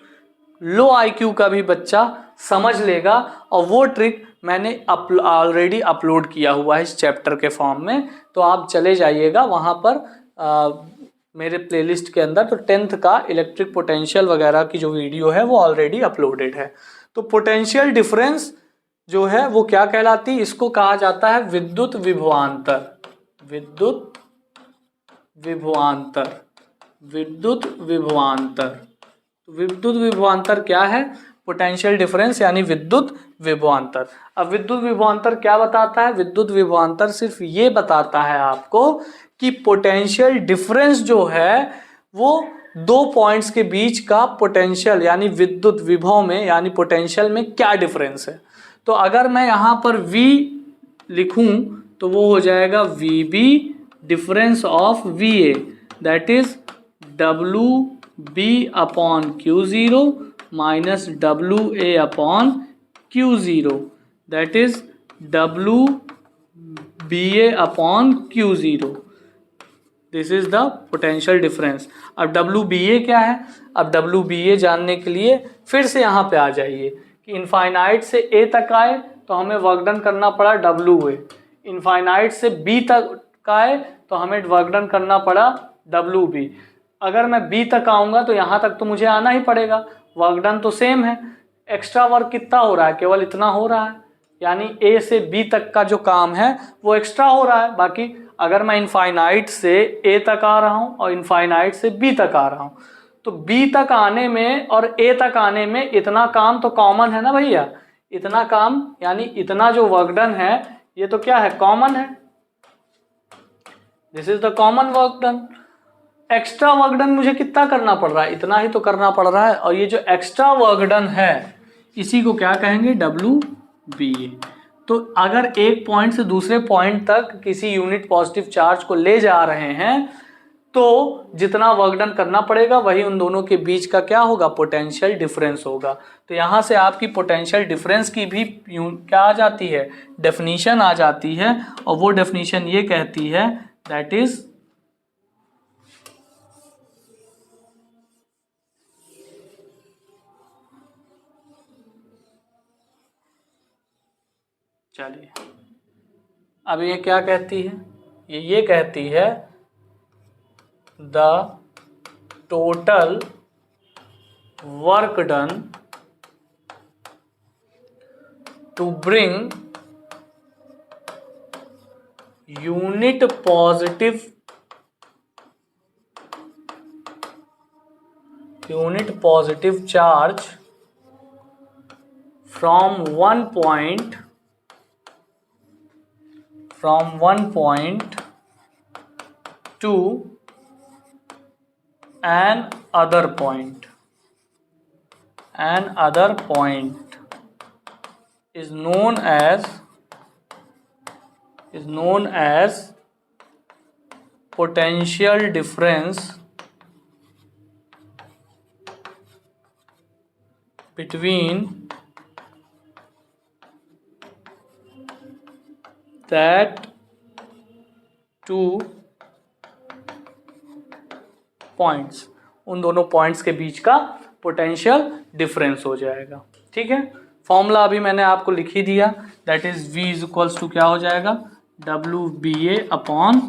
लो IQ का भी बच्चा समझ लेगा, और वो ट्रिक मैंने ऑलरेडी अपलोड किया हुआ है इस चैप्टर के फॉर्म में। तो आप चले जाइएगा वहाँ पर मेरे प्लेलिस्ट के अंदर, तो 10th का इलेक्ट्रिक पोटेंशियल वगैरह की जो वीडियो है वो ऑलरेडी अपलोडेड है। तो पोटेंशियल डिफरेंस जो है वो क्या कहलाती है, इसको कहा जाता है विद्युत विभवांतर। विद्युत विभवांतर क्या है, पोटेंशियल डिफरेंस यानी विद्युत विभवांतर। अब विद्युत विभवांतर क्या बताता है, विद्युत विभवांतर सिर्फ ये बताता है आपको कि पोटेंशियल डिफरेंस जो है वो दो पॉइंट्स के बीच का पोटेंशियल यानी विद्युत विभव में यानी पोटेंशियल में क्या डिफरेंस है। तो अगर मैं यहाँ पर V लिखूं तो वो हो जाएगा VB difference of VA, that is WB upon Q0 minus WA upon Q0, that is WBA upon Q0. This is the potential difference. अब WBA क्या है? अब WBA जानने के लिए फिर से यहाँ पे आ जाइए कि इनफाइनाइट से A तक आए तो हमें वर्क डन करना पड़ा WA, इनफाइनाइट से B तक आए तो हमें वर्क डन करना पड़ा WB. अगर मैं B तक आऊँगा तो यहाँ तक तो मुझे आना ही पड़ेगा, वर्क डन तो सेम है. एक्स्ट्रा वर्क कितना हो रहा है? केवल इतना हो रहा है, यानी A से B तक का जो काम है वो एक्स्ट्रा हो रहा है. बाकी अगर मैं इनफाइनाइट से A तक आ रहा हूँ और इनफाइनाइट से B तक आ रहा हूँ तो B तक आने में और A तक आने में इतना काम तो कॉमन है ना भैया. इतना काम यानी इतना जो वर्क डन है ये तो क्या है? कॉमन है. This is the common work done. Extra work done मुझे कितना करना पड़ रहा है? इतना ही तो करना पड़ रहा है. और ये जो एक्स्ट्रा वर्क डन है इसी को क्या कहेंगे? WBA. तो अगर एक पॉइंट से दूसरे पॉइंट तक किसी यूनिट पॉजिटिव चार्ज को ले जा रहे हैं तो जितना वर्क डन करना पड़ेगा वही उन दोनों के बीच का क्या होगा? पोटेंशियल डिफरेंस होगा. तो यहाँ से आपकी पोटेंशियल डिफरेंस की भी क्या आ जाती है? डेफिनीशन आ जाती है. और वो डेफिनीशन ये कहती है दैट इज चलिए अब ये क्या कहती है? ये कहती है the total work done to bring unit positive charge from one point to another point is known as potential difference between that two points. उन दोनों पॉइंट्स के बीच का पोटेंशियल डिफरेंस हो जाएगा. ठीक है. फॉर्मूला अभी मैंने आपको लिख ही दिया, that is V is equals to क्या हो जाएगा? WBA upon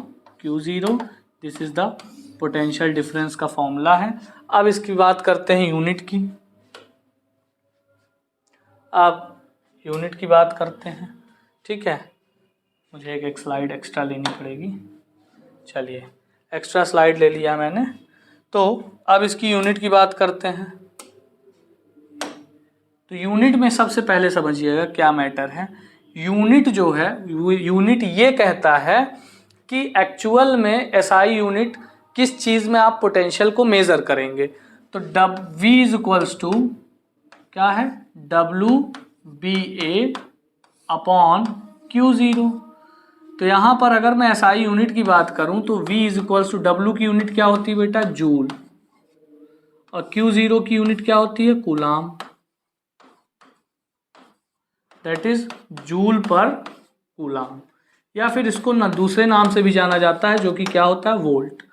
Q0. This is the potential difference का फॉर्मूला है. अब इसकी बात करते हैं यूनिट की. अब यूनिट की बात करते हैं. ठीक है. मुझे एक स्लाइड एक्स्ट्रा लेनी पड़ेगी. चलिए एक्स्ट्रा स्लाइड ले लिया मैंने. तो अब इसकी यूनिट की बात करते हैं. तो यूनिट में सबसे पहले समझिएगा क्या मैटर है. यूनिट जो है, यूनिट ये कहता है कि एक्चुअल में SI यूनिट किस चीज़ में आप पोटेंशियल को मेज़र करेंगे. तो V इज इक्वल्स टू क्या है? WBA upon Q0. तो यहाँ पर अगर मैं SI यूनिट की बात करूँ तो V is equals to W की यूनिट क्या होती है बेटा? जूल. और Q0 की यूनिट क्या होती है? कूलाम. दैट इज जूल पर कूलाम. या फिर इसको ना दूसरे नाम से भी जाना जाता है जो कि क्या होता है? वोल्ट.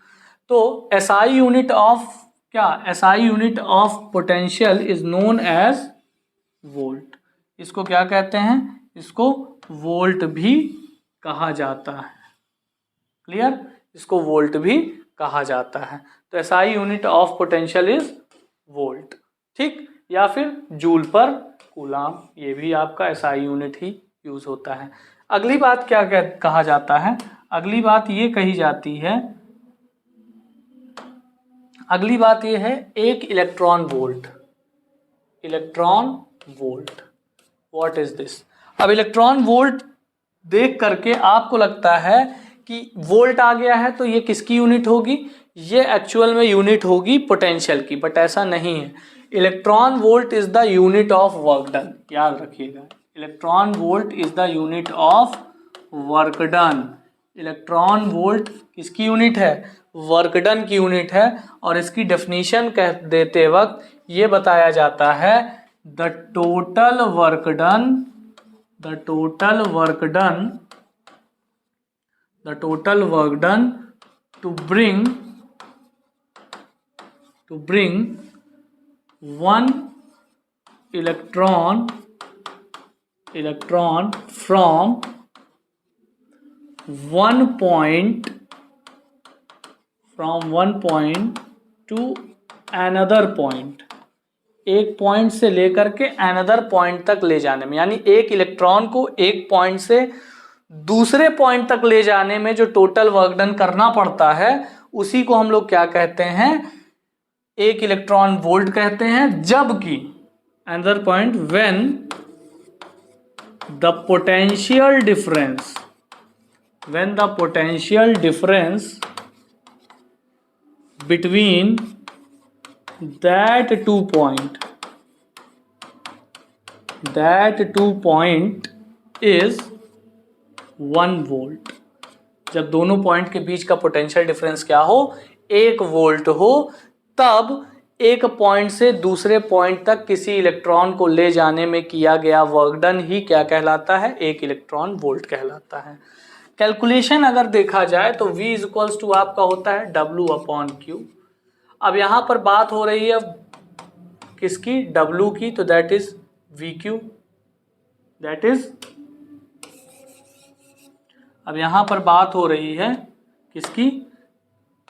तो SI यूनिट ऑफ क्या? SI unit of potential is known as volt. इसको क्या कहते हैं? इसको वोल्ट भी कहा जाता है. क्लियर? इसको वोल्ट भी कहा जाता है. तो SI unit of potential is volt. ठीक. या फिर जूल पर कूलाम, ये भी आपका SI यूनिट ही यूज होता है. अगली बात क्या कहा जाता है? अगली बात ये कही जाती है, अगली बात ये है एक electron volt. Electron volt, what is this? अब इलेक्ट्रॉन वोल्ट देख करके आपको लगता है कि वोल्ट आ गया है तो ये किसकी यूनिट होगी? ये एक्चुअल में यूनिट होगी पोटेंशियल की, बट ऐसा नहीं है. Electron volt is the unit of work done. याद रखिएगा, electron volt is the unit of work done. Electron volt किसकी यूनिट है? वर्क डन की यूनिट है। और इसकी डेफिनेशन कह देते वक्त ये बताया जाता है the total work done to bring one electron from one point to another point, एक पॉइंट से लेकर के अनदर पॉइंट तक ले जाने में, यानी एक इलेक्ट्रॉन को एक पॉइंट से दूसरे पॉइंट तक ले जाने में जो टोटल वर्क डन करना पड़ता है उसी को हम लोग क्या कहते हैं? एक इलेक्ट्रॉन वोल्ट कहते हैं। जबकि another point when the potential difference between that two point is 1 volt. जब दोनों पॉइंट के बीच का पोटेंशियल डिफरेंस क्या हो? 1 वोल्ट हो, तब एक पॉइंट से दूसरे पॉइंट तक किसी इलेक्ट्रॉन को ले जाने में किया गया वर्क डन ही क्या कहलाता है? 1 इलेक्ट्रॉन वोल्ट कहलाता है। कैलकुलेशन अगर देखा जाए तो V इक्वल्स टू आपका होता है W/Q। अब यहां पर बात हो रही है किसकी? W की, तो दैट इज VQ। अब यहां पर बात हो रही है किसकी?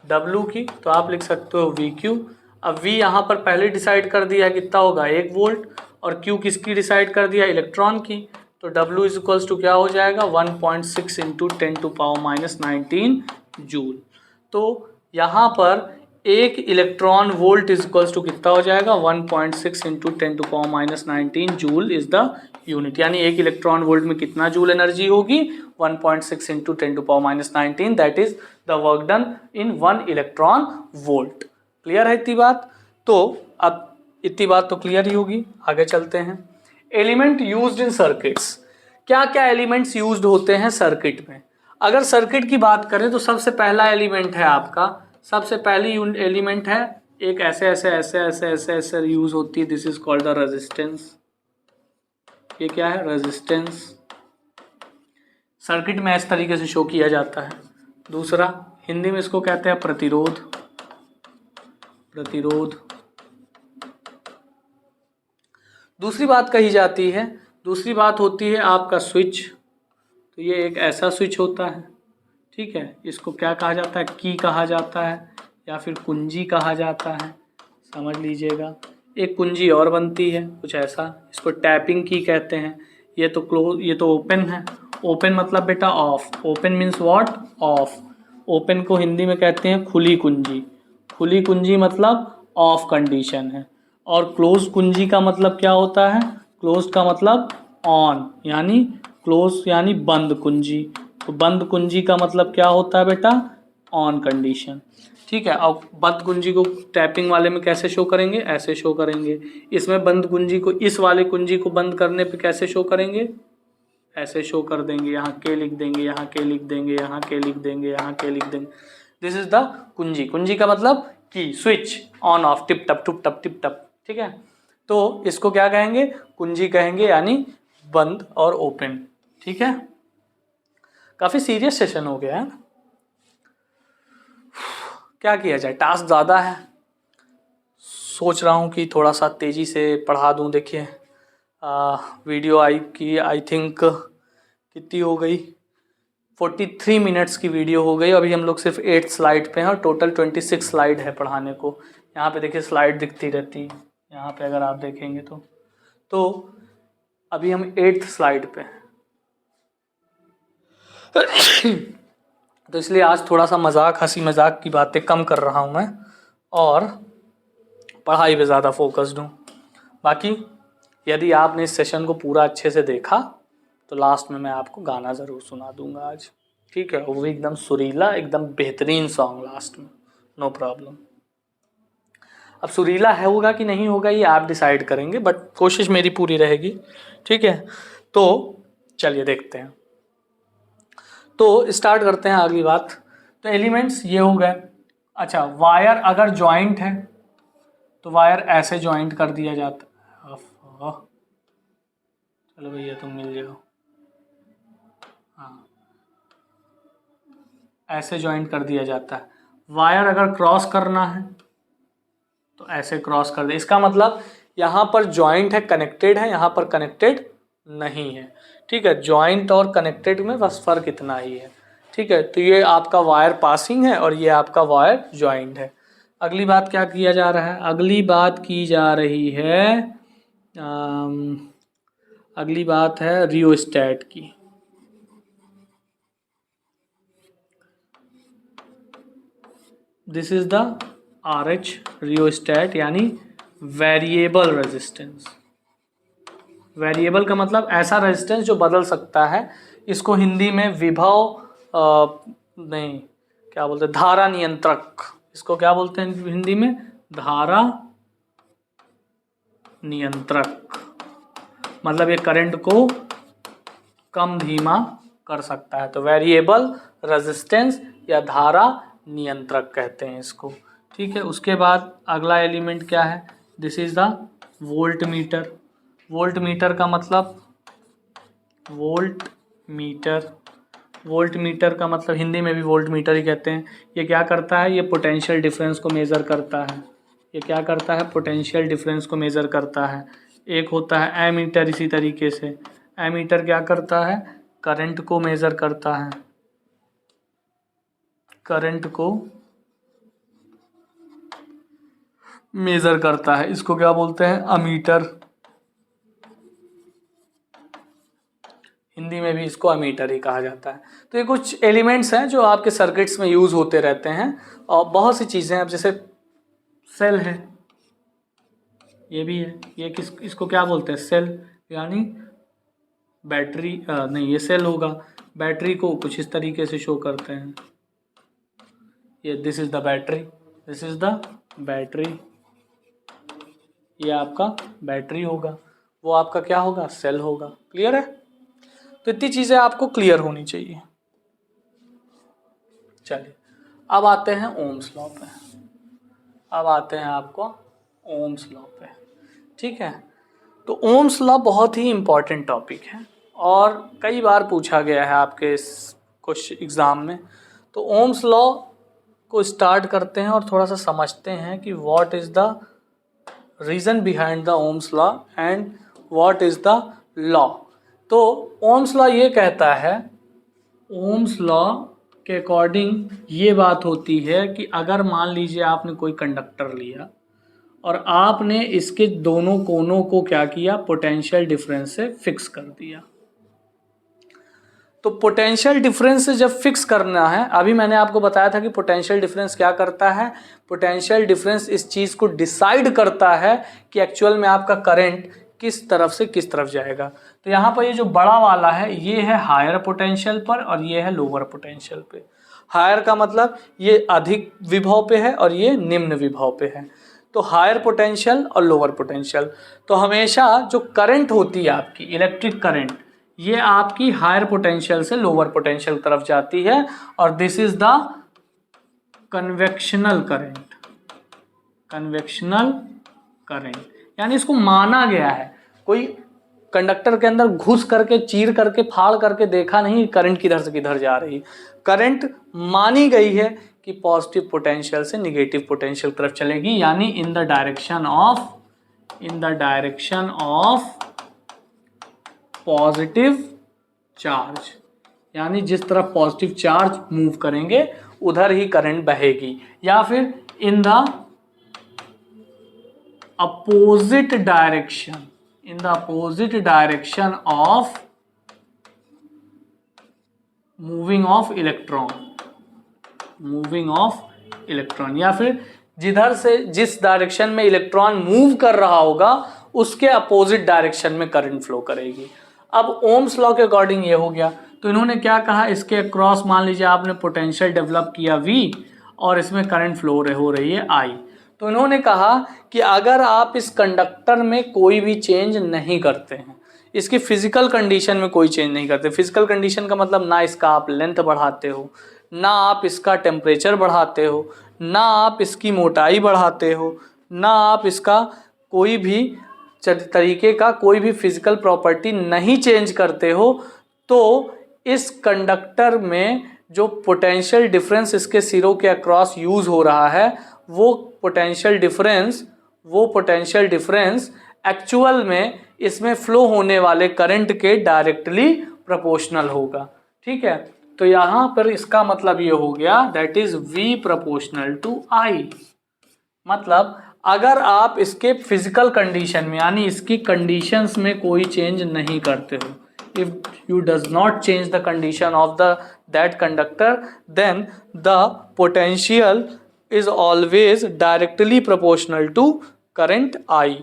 W की, तो आप लिख सकते हो VQ। अब V यहां पर पहले डिसाइड कर दिया कितना होगा? 1 वोल्ट। और Q किसकी डिसाइड कर दिया? इलेक्ट्रॉन की। तो W इज इक्वल्स टू क्या हो जाएगा? 1.6 इंटू 10⁻⁻19 जूल। तो यहाँ पर एक electron volt is equals to कितना हो जाएगा? 1.6 into 10⁻⁻19 joule is the unit. यानी एक इलेक्ट्रॉन वोल्ट में कितना जूल एनर्जी होगी? 1.6 into 10⁻⁻19, that is the work done in 1 electron volt. Clear है इतनी बात? तो अब इतनी बात तो क्लियर ही होगी, आगे चलते हैं। Element used in circuits. क्या क्या एलिमेंट्स यूज्ड होते हैं सर्किट में? अगर सर्किट की बात करें तो सबसे पहला एलिमेंट है आपका, सबसे पहली एलिमेंट है एक ऐसे यूज होती है, this is called the resistance. ये क्या है? रेजिस्टेंस। सर्किट में इस तरीके से शो किया जाता है। दूसरा, हिंदी में इसको कहते हैं प्रतिरोध। दूसरी बात कही जाती है, दूसरी बात होती है आपका स्विच। तो ये एक ऐसा स्विच होता है, ठीक है, इसको क्या कहा जाता है? की कहा जाता है या फिर कुंजी कहा जाता है, समझ लीजिएगा। एक कुंजी और बनती है कुछ ऐसा, इसको टैपिंग की कहते हैं। ये तो क्लोज, ये तो ओपन है। ओपन मतलब बेटा of. Open means what? Of. Open को हिंदी में कहते हैं खुली कुंजी। खुली कुंजी मतलब ऑफ कंडीशन है। और क्लोज कुंजी का मतलब क्या होता है? क्लोज का मतलब ऑन, यानी क्लोज यानी बंद कुंजी। तो बंद कुंजी का मतलब क्या होता है बेटा? ऑन कंडीशन, ठीक है। अब बंद कुंजी को टैपिंग वाले में कैसे शो करेंगे? ऐसे शो करेंगे। इसमें बंद कुंजी को, इस वाले कुंजी को बंद करने पे कैसे शो करेंगे? ऐसे शो कर देंगे। यहाँ के लिख देंगे, यहाँ के लिख देंगे, यहाँ के लिख देंगे, यहाँ के लिख देंगे। दिस इज द कुंजी। कुंजी का मतलब की, स्विच ऑन ऑफ, टिप टप टुप टप टिप टप, ठीक है। तो इसको क्या कहेंगे? कुंजी कहेंगे, यानी बंद और ओपन, ठीक है। काफी सीरियस सेशन हो गया है ना। क्या किया जाए, टास्क ज़्यादा है। सोच रहा हूँ कि थोड़ा सा तेज़ी से पढ़ा दूँ। देखिए वीडियो आई थिंक कितनी हो गई? 43 मिनट्स की वीडियो हो गई। अभी हम लोग सिर्फ 8 स्लाइड पे हैं और टोटल 26 स्लाइड है पढ़ाने को। यहाँ पे देखिए स्लाइड दिखती रहती है, यहाँ पे अगर आप देखेंगे तो अभी हम 8th स्लाइड पे हैं। तो इसलिए आज थोड़ा सा मजाक, हंसी मजाक की बातें कम कर रहा हूँ मैं और पढ़ाई पे ज़्यादा फोकस्ड हूँ। बाकी यदि आपने इस सेशन को पूरा अच्छे से देखा तो लास्ट में मैं आपको गाना ज़रूर सुना दूंगा आज, ठीक है। वो भी एकदम सुरीला, एकदम बेहतरीन सॉन्ग लास्ट में, नो प्रॉब्लम। अब सुरीला है होगा कि नहीं होगा ये आप डिसाइड करेंगे, बट कोशिश मेरी पूरी रहेगी, ठीक है। तो चलिए देखते हैं। तो स्टार्ट करते हैं अगली बात। तो एलिमेंट्स ये हो गए। अच्छा, वायर अगर जॉइंट है तो वायर ऐसे जॉइंट कर दिया जाता है। चलो भैया तुम मिल जाओ। हाँ, ऐसे जॉइंट कर दिया जाता है। वायर अगर क्रॉस करना है तो ऐसे क्रॉस कर दे। इसका मतलब यहाँ पर जॉइंट है, कनेक्टेड है, यहाँ पर कनेक्टेड नहीं है। ठीक है, जॉइंट और कनेक्टेड में बस फर्क इतना ही है। ठीक है, तो ये आपका वायर पासिंग है और ये आपका वायर जॉइंट है। अगली बात क्या किया जा रहा है? अगली बात की जा रही है अगली बात है रियोस्टेट की। This is the RH rheostat, यानी वेरिएबल रेजिस्टेंस। वेरिएबल का मतलब ऐसा रेजिस्टेंस जो बदल सकता है। इसको हिंदी में विभव नहीं, क्या बोलते हैं, धारा नियंत्रक। इसको क्या बोलते हैं हिंदी में? धारा नियंत्रक। मतलब ये करंट को कम धीमा कर सकता है, तो वेरिएबल रेजिस्टेंस या धारा नियंत्रक कहते हैं इसको। ठीक है, उसके बाद अगला एलिमेंट क्या है? This is the volt meter. Volt meter का मतलब वोल्ट मीटर का मतलब हिंदी में भी वोल्ट मीटर ही कहते हैं। ये क्या करता है? ये पोटेंशियल डिफरेंस को मेज़र करता है। ये क्या करता है? पोटेंशियल डिफरेंस को मेज़र करता है। एक होता है एमीटर, इसी तरीके से एमीटर क्या करता है? करंट को मेज़र करता है। करंट को मेज़र करता है, इसको क्या बोलते हैं? अमीटर। हिंदी में भी इसको अमीटर ही कहा जाता है। तो ये कुछ एलिमेंट्स हैं जो आपके सर्किट्स में यूज़ होते रहते हैं और बहुत सी चीज़ें हैं। अब जैसे सेल है, ये भी है। ये इसको क्या बोलते हैं? सेल, यानी बैटरी नहीं, ये सेल होगा। बैटरी को कुछ इस तरीके से शो करते हैं। ये this is the battery, this is the battery. ये आपका बैटरी होगा, वो आपका क्या होगा? सेल होगा। क्लियर है? तो इतनी चीज़ें आपको क्लियर होनी चाहिए। चलिए, अब आते हैं ओम्स लॉ पे। अब आते हैं आपको ओम्स लॉ पे। ठीक है, तो ओम्स लॉ बहुत ही इम्पॉर्टेंट टॉपिक है और कई बार पूछा गया है आपके इस कुछ एग्ज़ाम में। तो ओम्स लॉ को स्टार्ट करते हैं और थोड़ा सा समझते हैं कि what is the reason behind the Ohm's law and what is the law. तो ओम्स लॉ ये कहता है, ओम्स लॉ के अकॉर्डिंग ये बात होती है कि अगर मान लीजिए आपने कोई कंडक्टर लिया और आपने इसके दोनों कोनों को क्या किया? पोटेंशियल डिफरेंस से फिक्स कर दिया। तो पोटेंशियल डिफरेंस जब फिक्स करना है, अभी मैंने आपको बताया था कि पोटेंशियल डिफरेंस क्या करता है? पोटेंशियल डिफरेंस इस चीज़ को डिसाइड करता है कि एक्चुअल में आपका करंट किस तरफ से किस तरफ जाएगा। तो यहाँ पर ये जो बड़ा वाला है ये है हायर पोटेंशियल पर और ये है लोअर पोटेंशियल पे। हायर का मतलब ये अधिक विभव पे है और ये निम्न विभव पे है। तो हायर पोटेंशियल और लोअर पोटेंशियल। तो हमेशा जो करंट होती है आपकी इलेक्ट्रिक करंट, ये आपकी हायर पोटेंशियल से लोअर पोटेंशियल तरफ जाती है और this is the convectional current. Convectional current यानी इसको माना गया है, कोई कंडक्टर के अंदर घुस करके चीर करके फाड़ करके देखा नहीं करंट किधर से किधर जा रही। करंट मानी गई है कि पॉजिटिव पोटेंशियल से नेगेटिव पोटेंशियल तरफ चलेगी, यानी in the direction of positive charge, यानी जिस तरफ पॉजिटिव चार्ज मूव करेंगे उधर ही करंट बहेगी, या फिर in the opposite direction of moving of electron, या फिर जिधर से जिस डायरेक्शन में इलेक्ट्रॉन मूव कर रहा होगा उसके अपोजिट डायरेक्शन में करंट फ्लो करेगी। अब ओम्स लॉ के अकॉर्डिंग ये हो गया। तो इन्होंने क्या कहा, इसके अक्रॉस मान लीजिए आपने पोटेंशियल डेवलप किया V और इसमें करंट फ्लो हो रही है I। तो इन्होंने कहा कि अगर आप इस कंडक्टर में कोई भी चेंज नहीं करते हैं, इसकी फिजिकल कंडीशन में कोई चेंज नहीं करते। फिजिकल कंडीशन का मतलब ना इसका आप लेंथ बढ़ाते हो, ना आप इसका टेम्परेचर बढ़ाते हो, ना आप इसकी मोटाई बढ़ाते हो, ना आप इसका कोई भी तरीके का कोई भी फिजिकल प्रॉपर्टी नहीं चेंज करते हो, तो इस कंडक्टर में जो पोटेंशियल डिफरेंस इसके सिरों के अक्रॉस यूज हो रहा है वो पोटेंशियल डिफरेंस एक्चुअल में इसमें फ्लो होने वाले करंट के डायरेक्टली प्रोपोर्शनल होगा। ठीक है, तो यहां पर इसका मतलब ये हो गया that is V proportional to I। मतलब अगर आप इसके फिजिकल कंडीशन में यानी इसकी कंडीशंस में कोई चेंज नहीं करते हो, if you does not change the condition of that conductor, then the potential is always directly proportional to current I।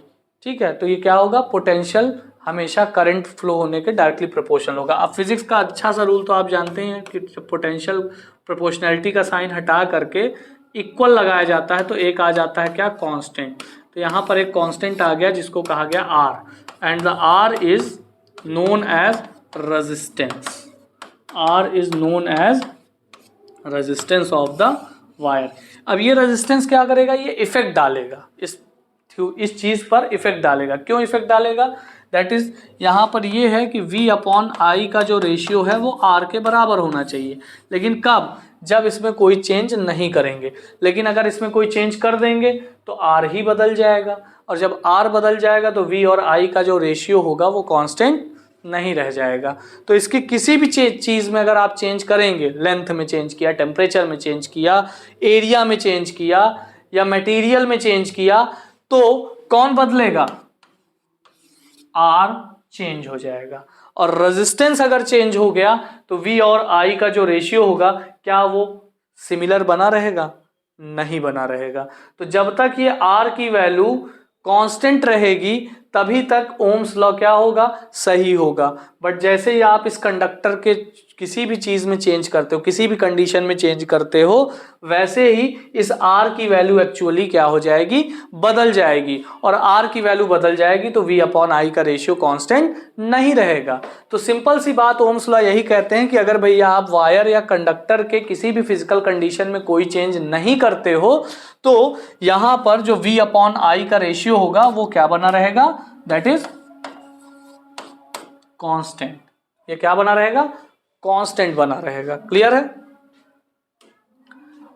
ठीक है, तो ये क्या होगा, पोटेंशियल हमेशा करंट फ्लो होने के डायरेक्टली प्रोपोर्शनल होगा। अब फिजिक्स का अच्छा सा रूल तो आप जानते हैं कि पोटेंशियल प्रोपोर्शनैलिटी का साइन हटा करके इक्वल लगाया जाता है तो एक आ जाता है क्या, कांस्टेंट। तो यहाँ पर एक कांस्टेंट आ गया जिसको कहा गया R, and the R is known as resistance. R is known as resistance of the wire. अब ये रेजिस्टेंस क्या करेगा, ये इफेक्ट डालेगा इस चीज पर इफेक्ट डालेगा। क्यों इफेक्ट डालेगा, दैट इज यहाँ पर ये है कि V अपॉन I का जो रेशियो है वो R के बराबर होना चाहिए, लेकिन कब, जब इसमें कोई चेंज नहीं करेंगे। लेकिन अगर इसमें कोई चेंज कर देंगे तो R ही बदल जाएगा, और जब R बदल जाएगा तो V और I का जो रेशियो होगा वो कांस्टेंट नहीं रह जाएगा। तो इसकी किसी भी चीज़ में अगर आप चेंज करेंगे, लेंथ में चेंज किया, टेम्परेचर में चेंज किया, एरिया में चेंज किया या मटेरियल में चेंज किया, तो कौन बदलेगा, R चेंज हो जाएगा। और रेजिस्टेंस अगर चेंज हो गया तो V और I का जो रेशियो होगा क्या वो सिमिलर बना रहेगा, नहीं बना रहेगा। तो जब तक ये R की वैल्यू कांस्टेंट रहेगी तभी तक ओम्स लॉ क्या होगा, सही होगा। बट जैसे ही आप इस कंडक्टर के किसी भी चीज में चेंज करते हो, किसी भी कंडीशन में चेंज करते हो, वैसे ही इस R की वैल्यू एक्चुअली क्या हो जाएगी, बदल जाएगी। और R की वैल्यू बदल जाएगी तो V अपॉन I का रेशियो कांस्टेंट नहीं रहेगा। तो सिंपल सी बात, ओम्स लॉ यही कहते हैं कि अगर भैया आप वायर या कंडक्टर के किसी भी फिजिकल कंडीशन में कोई चेंज नहीं करते हो तो यहां पर जो V अपॉन I का रेशियो होगा वो क्या बना रहेगा, दैट इज कांस्टेंट। ये क्या बना रहेगा, कांस्टेंट बना रहेगा। क्लियर है।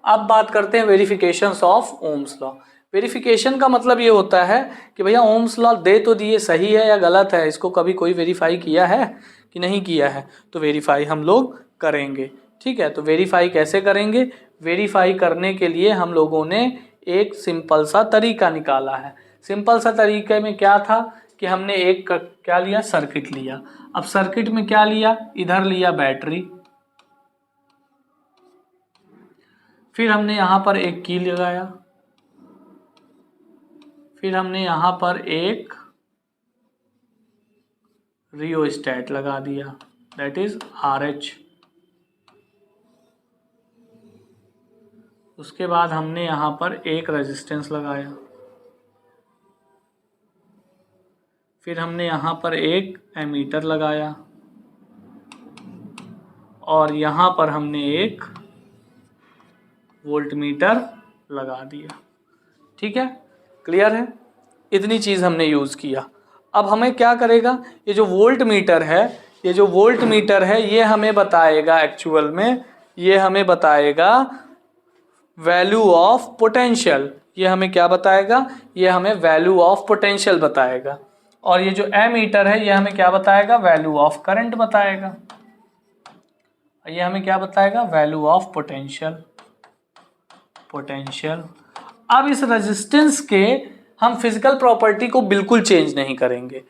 अब बात करते हैं verifications of Ohm's law. Verification का मतलब ये होता है कि भैया ओम्स लॉ दे तो दिए, सही है या गलत है, इसको कभी कोई वेरीफाई किया है कि नहीं किया है, तो वेरीफाई हम लोग करेंगे। ठीक है, तो वेरीफाई कैसे करेंगे, वेरीफाई करने के लिए हम लोगों ने एक सिंपल सा तरीका निकाला है। सिंपल सा तरीके में क्या था कि हमने एक क्या लिया, सर्किट लिया। अब सर्किट में क्या लिया, इधर लिया बैटरी, फिर हमने यहां पर एक की लगाया, फिर हमने यहां पर एक रियोस्टेट लगा दिया, दैट इज RH। उसके बाद हमने यहां पर एक रेजिस्टेंस लगाया, फिर हमने यहां पर एक एमीटर लगाया, और यहां पर हमने एक वोल्टमीटर लगा दिया। ठीक है, क्लियर है। इतनी चीज हमने यूज किया। अब हमें क्या करेगा, ये जो वोल्टमीटर है, ये जो वोल्टमीटर है ये हमें बताएगा, एक्चुअल में ये हमें बताएगा वैल्यू ऑफ पोटेंशियल। ये हमें क्या बताएगा, ये हमें वैल्यू ऑफ पोटेंशियल बताएगा। और ये जो एमीटर है ये हमें क्या बताएगा, वैल्यू ऑफ करंट बताएगा। ये हमें क्या बताएगा, वैल्यू ऑफ पोटेंशियल। अब इस रेजिस्टेंस के हम फिजिकल प्रॉपर्टी को बिल्कुल चेंज नहीं करेंगे।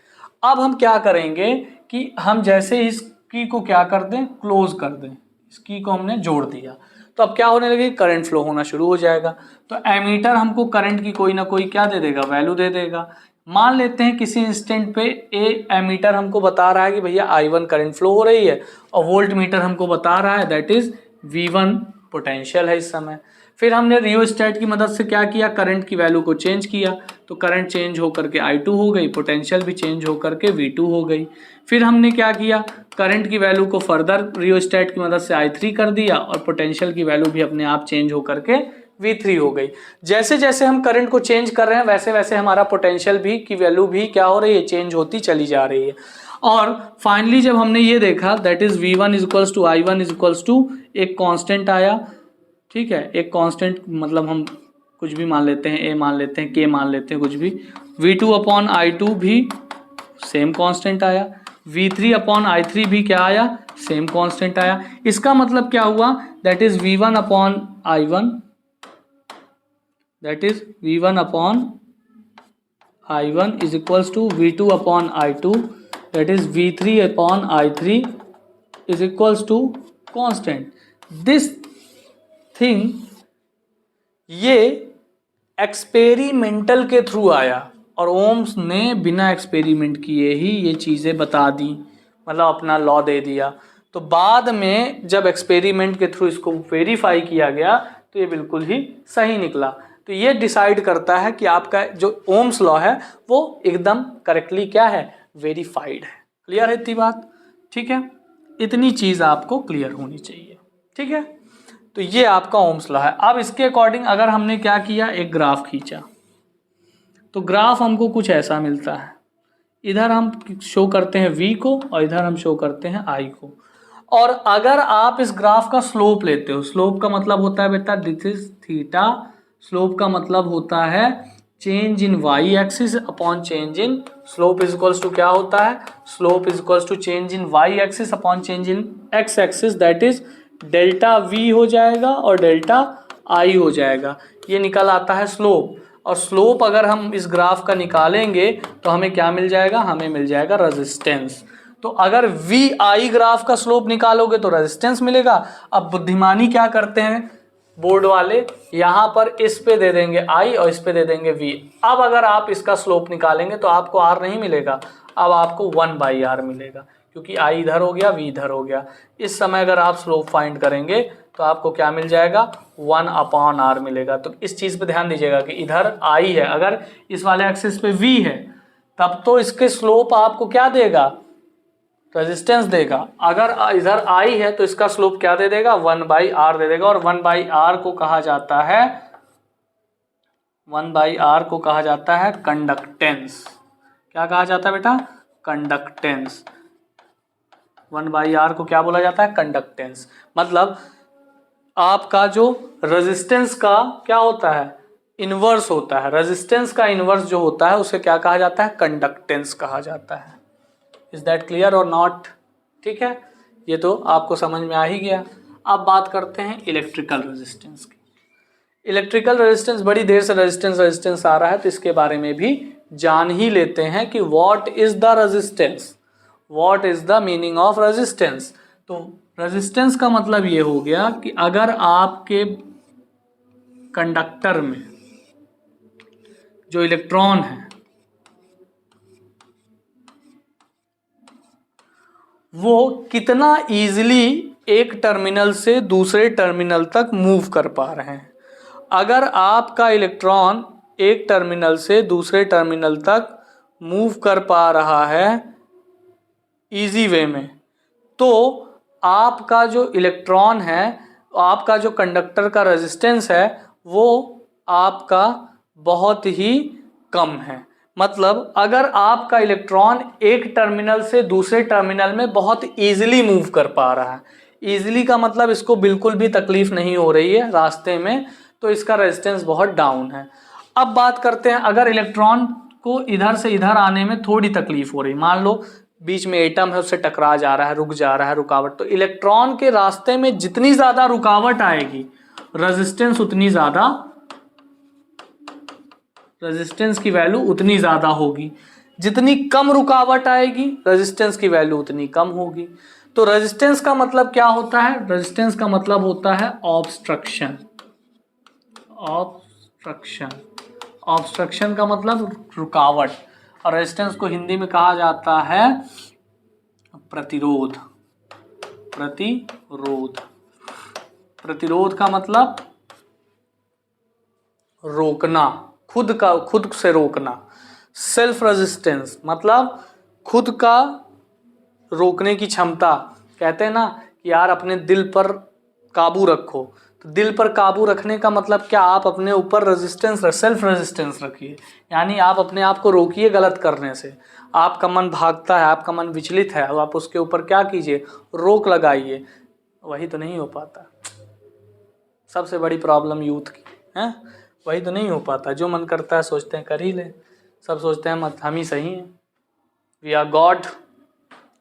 अब हम क्या करेंगे कि हम जैसे इस की को क्या कर दें, क्लोज कर दें, इस की को हमने जोड़ दिया, तो अब क्या होने लगेगा, करंट फ्लो होना शुरू हो जाएगा। तो एमीटर हमको करंट की कोई ना कोई क्या दे देगा, वैल्यू दे देगा। मान लेते हैं किसी इंस्टेंट पे एमीटर हमको बता रहा है कि भैया I1 करंट फ्लो हो रही है, और वोल्ट मीटर हमको बता रहा है दैट इज V1 पोटेंशियल है इस समय। फिर हमने रियोस्टेट की मदद से क्या किया, करंट की वैल्यू को चेंज किया, तो करंट चेंज होकर के I2 हो गई, पोटेंशियल भी चेंज होकर के V2 हो गई। फिर हमने क्या किया, करंट की वैल्यू को फर्दर रियोस्टेट की मदद से I3 कर दिया और पोटेंशियल की वैल्यू भी अपने आप चेंज होकर के V3 हो गई। जैसे जैसे हम करंट को चेंज कर रहे हैं वैसे वैसे हमारा पोटेंशियल भी की वैल्यू भी क्या हो रही है, चेंज होती चली जा रही है। और फाइनली जब हमने ये देखा that is V1 equals to I1 equals to एक कांस्टेंट आया, ठीक है, एक कांस्टेंट मतलब हम कुछ भी मान लेते हैं, A मान लेते हैं, K मान लेते हैं, कुछ भी। V2 अपॉन I2 भी सेम कांस्टेंट आया, V3 अपॉन I3 भी क्या आया, सेम कांस्टेंट आया। इसका मतलब क्या हुआ, that is V1 upon I1, that is V1 upon I1 is equals to V2 upon I2, that is V3 upon I3 is equals to constant. This thing ये experimental के थ्रू आया और ohms ने बिना एक्सपेरिमेंट किए ही ये चीज़ें बता दी, मतलब अपना लॉ दे दिया। तो बाद में जब एक्सपेरिमेंट के थ्रू इसको वेरीफाई किया गया तो ये बिल्कुल ही सही निकला। तो ये डिसाइड करता है कि आपका जो ओम्स लॉ है वो एकदम करेक्टली क्या है, वेरीफाइड है। क्लियर है इतनी बात, ठीक है, इतनी चीज़ आपको क्लियर होनी चाहिए, ठीक है। तो ये आपका ओम्स लॉ है। अब इसके अकॉर्डिंग अगर हमने क्या किया, एक ग्राफ खींचा, तो ग्राफ हमको कुछ ऐसा मिलता है। इधर हम शो करते हैं V को और इधर हम शो करते हैं I को। और अगर आप इस ग्राफ का स्लोप लेते हो, स्लोप का मतलब होता है बेटा दिस इज थीटा, स्लोप का मतलब होता है change in y axis upon change in slope is equals to क्या होता है, slope is equals to change in y axis upon change in x axis, that is delta V हो जाएगा और डेल्टा I हो जाएगा। ये निकल आता है स्लोप। और स्लोप अगर हम इस ग्राफ का निकालेंगे तो हमें क्या मिल जाएगा, हमें मिल जाएगा रेजिस्टेंस। तो अगर VI ग्राफ का स्लोप निकालोगे तो रेजिस्टेंस मिलेगा। अब बुद्धिमानी क्या करते हैं बोर्ड वाले, यहाँ पर इस पे दे देंगे I और इस पे दे देंगे V। अब अगर आप इसका स्लोप निकालेंगे तो आपको R नहीं मिलेगा, अब आपको 1/R मिलेगा, क्योंकि I इधर हो गया, V इधर हो गया। इस समय अगर आप स्लोप फाइंड करेंगे तो आपको क्या मिल जाएगा, 1/R मिलेगा। तो इस चीज़ पे ध्यान दीजिएगा कि इधर I है, अगर इस वाले एक्सिस पे V है तब तो इसके स्लोप आपको क्या देगा, रेजिस्टेंस देगा। अगर इधर I है तो इसका स्लोप क्या दे देगा, 1/R दे देगा। और 1/R को कहा जाता है, 1/R को कहा जाता है कंडक्टेंस। क्या कहा जाता है बेटा, कंडक्टेंस। 1/R को क्या बोला जाता है, कंडक्टेंस। मतलब आपका जो रेजिस्टेंस का क्या होता है, इनवर्स होता है। रेजिस्टेंस का इनवर्स जो होता है उसे क्या कहा जाता है, कंडक्टेंस कहा जाता है। इज दैट क्लियर और नॉट, ठीक है, ये तो आपको समझ में आ ही गया। अब बात करते हैं इलेक्ट्रिकल रेजिस्टेंस की। इलेक्ट्रिकल रेजिस्टेंस, बड़ी देर से रेजिस्टेंस आ रहा है तो इसके बारे में भी जान ही लेते हैं कि what is the resistance, what is the meaning of resistance. तो रेजिस्टेंस का मतलब ये हो गया कि अगर आपके कंडक्टर में जो इलेक्ट्रॉन है वो कितना इजीली एक टर्मिनल से दूसरे टर्मिनल तक मूव कर पा रहे हैं। अगर आपका इलेक्ट्रॉन एक टर्मिनल से दूसरे टर्मिनल तक मूव कर पा रहा है इजी वे में, तो आपका जो इलेक्ट्रॉन है, आपका जो कंडक्टर का रेजिस्टेंस है वो आपका बहुत ही कम है। मतलब अगर आपका इलेक्ट्रॉन एक टर्मिनल से दूसरे टर्मिनल में बहुत इजीली मूव कर पा रहा है, इजीली का मतलब इसको बिल्कुल भी तकलीफ नहीं हो रही है रास्ते में, तो इसका रेजिस्टेंस बहुत डाउन है। अब बात करते हैं अगर इलेक्ट्रॉन को इधर से इधर आने में थोड़ी तकलीफ हो रही, मान लो बीच में एटम है उससे टकरा जा रहा है, रुक जा रहा है, रुकावट, तो इलेक्ट्रॉन के रास्ते में जितनी ज्यादा रुकावट आएगी रेजिस्टेंस उतनी ज्यादा, रेजिस्टेंस की वैल्यू उतनी ज्यादा होगी। जितनी कम रुकावट आएगी रेजिस्टेंस की वैल्यू उतनी कम होगी। तो रेजिस्टेंस का मतलब क्या होता है, रेजिस्टेंस का मतलब होता है ऑब्स्ट्रक्शन। ऑब्स्ट्रक्शन, ऑब्स्ट्रक्शन का मतलब रुकावट, और रेजिस्टेंस को हिंदी में कहा जाता है प्रतिरोध। प्रतिरोध, प्रतिरोध का मतलब रोकना, खुद से रोकना। सेल्फ रेजिस्टेंस मतलब खुद का रोकने की क्षमता। कहते हैं ना कि यार अपने दिल पर काबू रखो, तो दिल पर काबू रखने का मतलब क्या, आप अपने ऊपर रेजिस्टेंस, सेल्फ रेजिस्टेंस रखिए, यानी आप अपने आप को रोकिए गलत करने से। आपका मन भागता है, आपका मन विचलित है, अब आप उसके ऊपर क्या कीजिए, रोक लगाइए। वही तो नहीं हो पाता, सबसे बड़ी प्रॉब्लम यूथ की है, वही तो नहीं हो पाता। जो मन करता है सोचते हैं कर ही ले, सब सोचते हैं मत हम ही सही हैं, वी आर गॉड,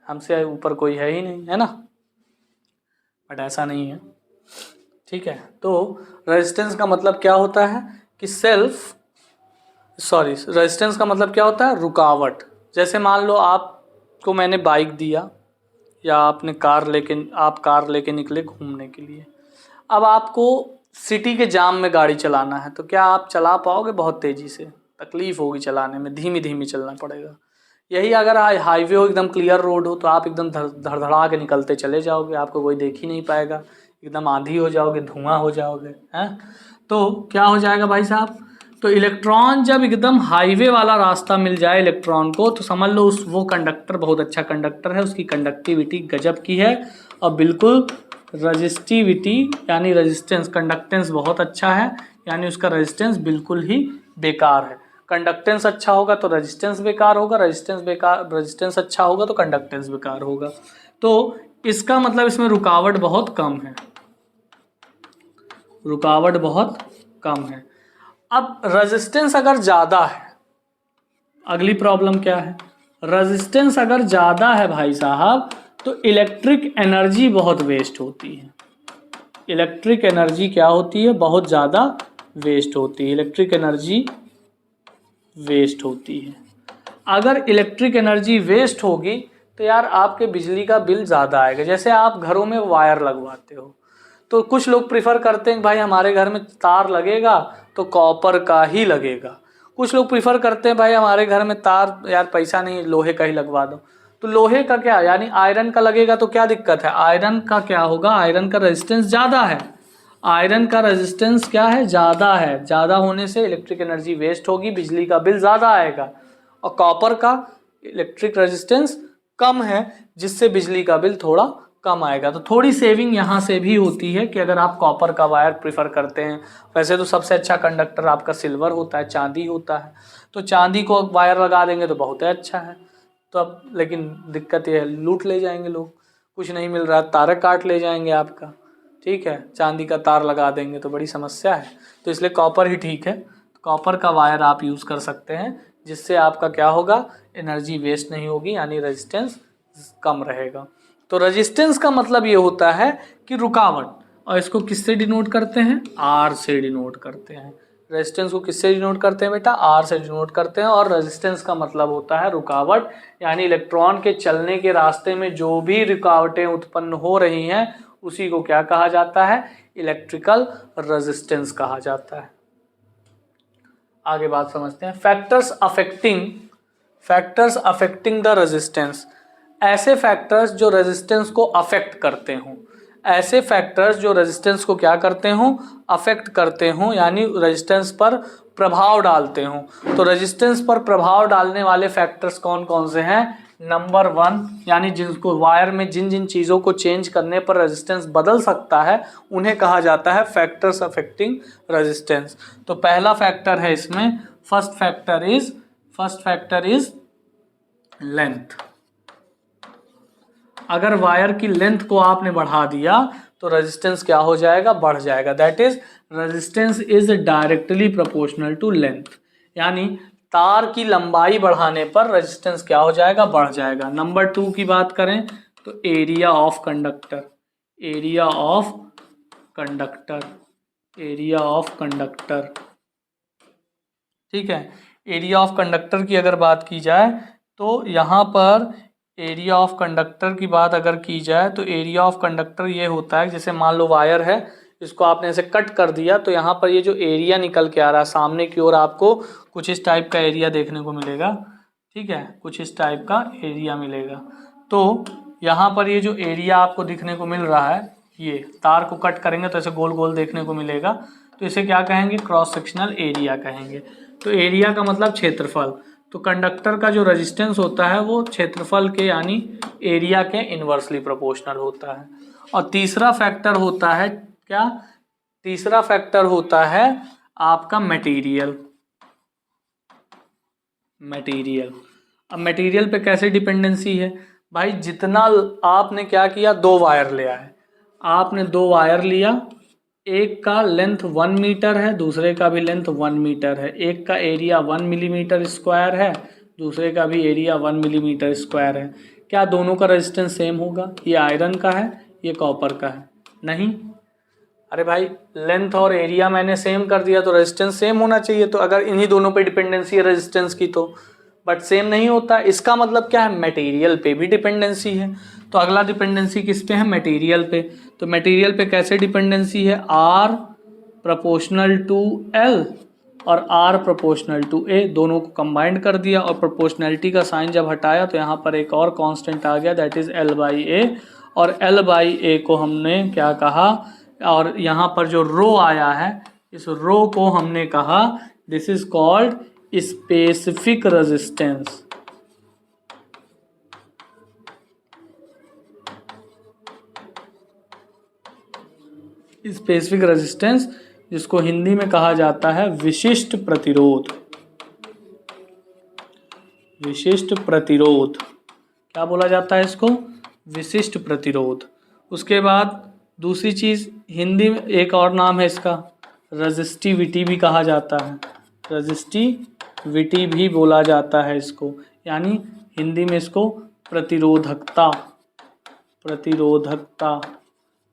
हमसे ऊपर कोई है ही नहीं, है ना, बट ऐसा नहीं है। ठीक है, तो रेजिस्टेंस का मतलब क्या होता है कि रेजिस्टेंस का मतलब क्या होता है, रुकावट। जैसे मान लो आपको मैंने बाइक दिया या आपने आप कार लेके निकले घूमने के लिए। अब आपको सिटी के जाम में गाड़ी चलाना है, तो क्या आप चला पाओगे, बहुत तेज़ी से तकलीफ होगी चलाने में, धीमी धीमी चलना पड़ेगा। यही अगर हाईवे हो, एकदम क्लियर रोड हो, तो आप एकदम धड़धड़ा के निकलते चले जाओगे, आपको कोई देख ही नहीं पाएगा, एकदम आंधी हो जाओगे, धुआं हो जाओगे, हैं। तो क्या हो जाएगा भाई साहब, तो इलेक्ट्रॉन जब एकदम हाईवे वाला रास्ता मिल जाए इलेक्ट्रॉन को, तो समझ लो वो कंडक्टर बहुत अच्छा कंडक्टर है, उसकी कंडक्टिविटी गजब की है, और बिल्कुल रजिस्टिविटी यानी रेजिस्टेंस, कंडक्टेंस बहुत अच्छा है, यानी उसका रेजिस्टेंस बिल्कुल ही बेकार है। कंडक्टेंस अच्छा होगा तो रेजिस्टेंस बेकार होगा, रेजिस्टेंस अच्छा होगा तो कंडक्टेंस बेकार होगा। तो इसका मतलब इसमें रुकावट बहुत कम है, रुकावट बहुत कम है। अब रेजिस्टेंस अगर ज़्यादा है, अगली प्रॉब्लम क्या है, रेजिस्टेंस अगर ज़्यादा है भाई साहब, तो इलेक्ट्रिक एनर्जी बहुत वेस्ट होती है। इलेक्ट्रिक एनर्जी क्या होती है, बहुत ज़्यादा वेस्ट होती है, इलेक्ट्रिक एनर्जी वेस्ट होती है। अगर इलेक्ट्रिक एनर्जी वेस्ट होगी तो यार आपके बिजली का बिल ज़्यादा आएगा। जैसे आप घरों में वायर लगवाते हो, तो कुछ लोग प्रिफर करते हैं भाई हमारे घर में तार लगेगा तो कॉपर का ही लगेगा, कुछ लोग प्रिफर करते हैं भाई हमारे घर में तार यार पैसा नहीं लोहे का ही लगवा दो। तो लोहे का क्या, यानी आयरन का लगेगा तो क्या दिक्कत है, आयरन का क्या होगा, आयरन का रेजिस्टेंस ज़्यादा है, आयरन का रेजिस्टेंस क्या है, ज़्यादा है, ज़्यादा होने से इलेक्ट्रिक एनर्जी वेस्ट होगी, बिजली का बिल ज़्यादा आएगा। और कॉपर का इलेक्ट्रिक रेजिस्टेंस कम है, जिससे बिजली का बिल थोड़ा कम आएगा। तो थोड़ी सेविंग यहाँ से भी होती है कि अगर आप कॉपर का वायर प्रीफर करते हैं। वैसे तो सबसे अच्छा कंडक्टर आपका सिल्वर होता है, चांदी होता है, तो चांदी को वायर लगा देंगे तो बहुत ही अच्छा है। तो अब लेकिन दिक्कत ये है, लूट ले जाएंगे लोग, कुछ नहीं मिल रहा, तार काट ले जाएंगे आपका। ठीक है, चांदी का तार लगा देंगे तो बड़ी समस्या है, तो इसलिए कॉपर ही ठीक है। कॉपर का वायर आप यूज़ कर सकते हैं, जिससे आपका क्या होगा, एनर्जी वेस्ट नहीं होगी, यानी रेजिस्टेंस कम रहेगा। तो रेजिस्टेंस का मतलब ये होता है कि रुकावट, और इसको किससे डिनोट करते हैं, आर से डिनोट करते हैं। रेजिस्टेंस को किससे डिनोट करते हैं बेटा, आर से डिनोट करते हैं। और रेजिस्टेंस का मतलब होता है रुकावट, यानी इलेक्ट्रॉन के चलने के रास्ते में जो भी रुकावटें उत्पन्न हो रही हैं उसी को क्या कहा जाता है, इलेक्ट्रिकल रेजिस्टेंस कहा जाता है। आगे बात समझते हैं, फैक्टर्स अफेक्टिंग द रेजिस्टेंस। ऐसे फैक्टर्स जो रेजिस्टेंस को अफेक्ट करते हों, ऐसे फैक्टर्स जो रेजिस्टेंस को क्या करते हों, अफेक्ट करते हों, यानी रेजिस्टेंस पर प्रभाव डालते हों। तो रेजिस्टेंस पर प्रभाव डालने वाले फैक्टर्स कौन कौन से हैं, नंबर 1, यानी जिनको वायर में जिन जिन चीज़ों को चेंज करने पर रेजिस्टेंस बदल सकता है उन्हें कहा जाता है फैक्टर्स अफेक्टिंग रेजिस्टेंस। तो पहला फैक्टर है इसमें, फर्स्ट फैक्टर इज लेंथ। अगर वायर की लेंथ को आपने बढ़ा दिया तो रेजिस्टेंस क्या हो जाएगा, बढ़ जाएगा। That is resistance is directly proportional to length, यानी तार की लंबाई बढ़ाने पर रेजिस्टेंस क्या हो जाएगा, बढ़ जाएगा। नंबर 2 की बात करें तो एरिया ऑफ कंडक्टर, ठीक है। एरिया ऑफ कंडक्टर की अगर बात की जाए तो यहाँ पर एरिया ऑफ कंडक्टर की बात अगर की जाए तो एरिया ऑफ कंडक्टर ये होता है, जैसे मान लो वायर है, इसको आपने ऐसे कट कर दिया तो यहाँ पर ये जो एरिया निकल के आ रहा है सामने की ओर, आपको कुछ इस टाइप का एरिया देखने को मिलेगा। ठीक है, कुछ इस टाइप का एरिया मिलेगा। तो यहाँ पर ये जो एरिया आपको दिखने को मिल रहा है, ये तार को कट करेंगे तो ऐसे गोल गोल देखने को मिलेगा। तो इसे क्या कहेंगे, क्रॉस सेक्शनल एरिया कहेंगे। तो एरिया का मतलब क्षेत्रफल, तो कंडक्टर का जो रेजिस्टेंस होता है वो क्षेत्रफल के यानी एरिया के इन्वर्सली प्रोपोर्शनल होता है। और तीसरा फैक्टर होता है क्या, तीसरा फैक्टर होता है आपका मटेरियल। मटेरियल, अब मटेरियल पे कैसे डिपेंडेंसी है भाई, जितना आपने क्या किया, दो वायर लिया है, आपने दो वायर लिया, एक का लेंथ 1 मीटर है, दूसरे का भी लेंथ 1 मीटर है, एक का एरिया 1 मिलीमीटर स्क्वायर है, दूसरे का भी एरिया 1 मिलीमीटर स्क्वायर है। क्या दोनों का रेजिस्टेंस सेम होगा? ये आयरन का है, ये कॉपर का है, नहीं। अरे भाई लेंथ और एरिया मैंने सेम कर दिया तो रेजिस्टेंस सेम होना चाहिए, तो अगर इन्हीं दोनों पे डिपेंडेंसी है रेजिस्टेंस की तो, बट सेम नहीं होता। इसका मतलब क्या है, मटेरियल पे भी डिपेंडेंसी है। तो अगला डिपेंडेंसी किस पे है, मटेरियल पे। तो मटेरियल पे कैसे डिपेंडेंसी है, R प्रोपोर्शनल टू L और R प्रोपोर्शनल टू A, दोनों को कंबाइंड कर दिया और प्रोपोर्शनैलिटी का साइन जब हटाया तो यहाँ पर एक और कांस्टेंट आ गया, दैट इज L/A। और L/A को हमने क्या कहा, और यहाँ पर जो रो आया है, इस रो को हमने कहा this is called specific resistance. Specific resistance, जिसको हिंदी में कहा जाता है विशिष्ट प्रतिरोध। विशिष्ट प्रतिरोध क्या बोला जाता है इसको, विशिष्ट प्रतिरोध। उसके बाद दूसरी चीज, हिंदी में एक और नाम है इसका, रजिस्टिविटी भी कहा जाता है, रजिस्टिविटी भी बोला जाता है इसको, यानी हिंदी में इसको प्रतिरोधकता। प्रतिरोधकता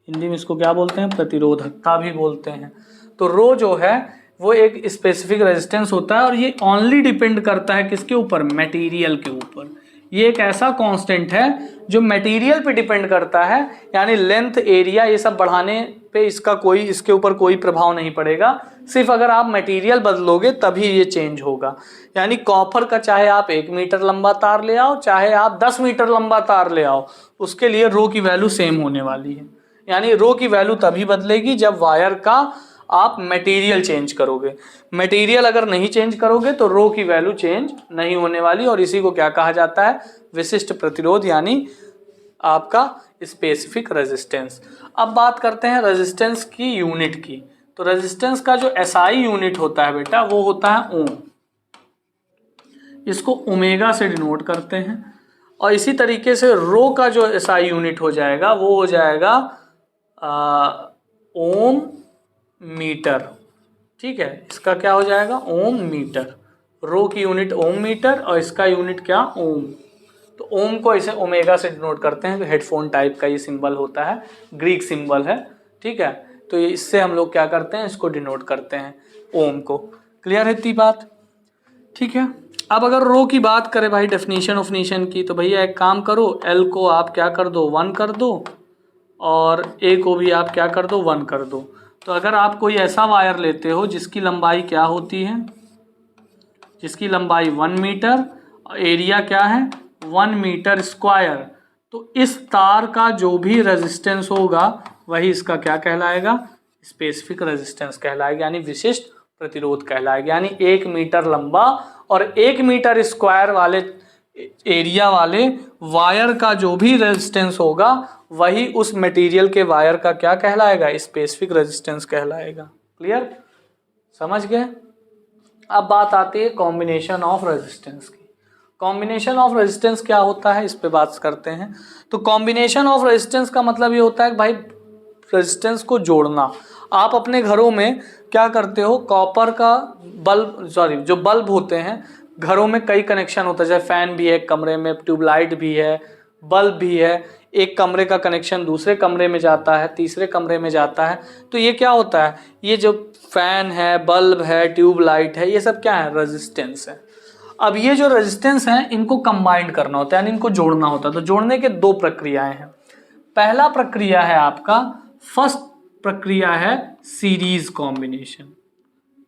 हिंदी में इसको क्या बोलते हैं, प्रतिरोधकता भी बोलते हैं। तो रो जो है वो एक स्पेसिफिक रेजिस्टेंस होता है और ये ओनली डिपेंड करता है किसके ऊपर, मटेरियल के ऊपर। ये एक ऐसा कांस्टेंट है जो मटेरियल पे डिपेंड करता है, यानी लेंथ एरिया ये सब बढ़ाने पे इसका कोई, इसके ऊपर कोई प्रभाव नहीं पड़ेगा, सिर्फ अगर आप मटेरियल बदलोगे तभी ये चेंज होगा। यानी कॉपर का चाहे आप 1 मीटर लंबा तार ले आओ, चाहे आप 10 मीटर लंबा तार ले आओ, उसके लिए रो की वैल्यू सेम होने वाली है। यानी रो की वैल्यू तभी बदलेगी जब वायर का आप मटेरियल चेंज करोगे। मटेरियल अगर नहीं चेंज करोगे तो रो की वैल्यू चेंज नहीं होने वाली, और इसी को क्या कहा जाता है, विशिष्ट प्रतिरोध, यानी आपका स्पेसिफिक रेजिस्टेंस। अब बात करते हैं रेजिस्टेंस की यूनिट की। तो रेजिस्टेंस का जो एसआई यूनिट होता है बेटा वो होता है ओम, इसको ओमेगा से डिनोट करते हैं। और इसी तरीके से रो का जो एसआई यूनिट हो जाएगा वो हो जाएगा ओम मीटर। ठीक है, इसका क्या हो जाएगा, ओम मीटर। रो की यूनिट ओम मीटर और इसका यूनिट क्या, ओम। तो ओम को इसे ओमेगा से डिनोट करते हैं, तो हेडफोन टाइप का ये सिंबल होता है, ग्रीक सिंबल है। ठीक है, तो ये इससे हम लोग क्या करते हैं, इसको डिनोट करते हैं ओम को। क्लियर है इतनी बात? ठीक है, अब अगर रो की बात करें भाई डेफिनेशन ऑफिनेशन की, तो भैया एक काम करो, एल को आप क्या कर दो, 1 कर दो, और ए को भी आप क्या कर दो, 1 कर दो। तो अगर आप कोई ऐसा वायर लेते हो जिसकी लंबाई क्या होती है, जिसकी लंबाई 1 मीटर, एरिया क्या है 1 मीटर स्क्वायर, तो इस तार का जो भी रेजिस्टेंस होगा वही इसका क्या कहलाएगा, स्पेसिफिक रेजिस्टेंस कहलाएगा, यानी विशिष्ट प्रतिरोध कहलाएगा। यानी 1 मीटर लंबा और 1 मीटर स्क्वायर वाले एरिया वाले वायर का जो भी रेजिस्टेंस होगा वही उस मटेरियल के वायर का क्या कहलाएगा, स्पेसिफिक रेजिस्टेंस कहलाएगा। क्लियर, समझ गए? अब बात आती है कॉम्बिनेशन ऑफ रेजिस्टेंस की। कॉम्बिनेशन ऑफ रेजिस्टेंस क्या होता है, इस पे बात करते हैं। तो कॉम्बिनेशन ऑफ रेजिस्टेंस का मतलब ये होता है कि भाई रेजिस्टेंस को जोड़ना। आप अपने घरों में क्या करते हो, कॉपर का बल्ब, जो बल्ब होते हैं घरों में कई कनेक्शन होता है, जैसे फैन भी है एक कमरे में, ट्यूबलाइट भी है, बल्ब भी है, एक कमरे का कनेक्शन दूसरे कमरे में जाता है, तीसरे कमरे में जाता है। तो ये क्या होता है, ये जो फैन है, बल्ब है, ट्यूबलाइट है, ये सब क्या है, रेजिस्टेंस है। अब ये जो रेजिस्टेंस है इनको कंबाइंड करना होता है, यानी इनको जोड़ना होता है। तो जोड़ने के दो प्रक्रियाएं हैं। पहला प्रक्रिया है आपका, फर्स्ट प्रक्रिया है सीरीज कॉम्बिनेशन।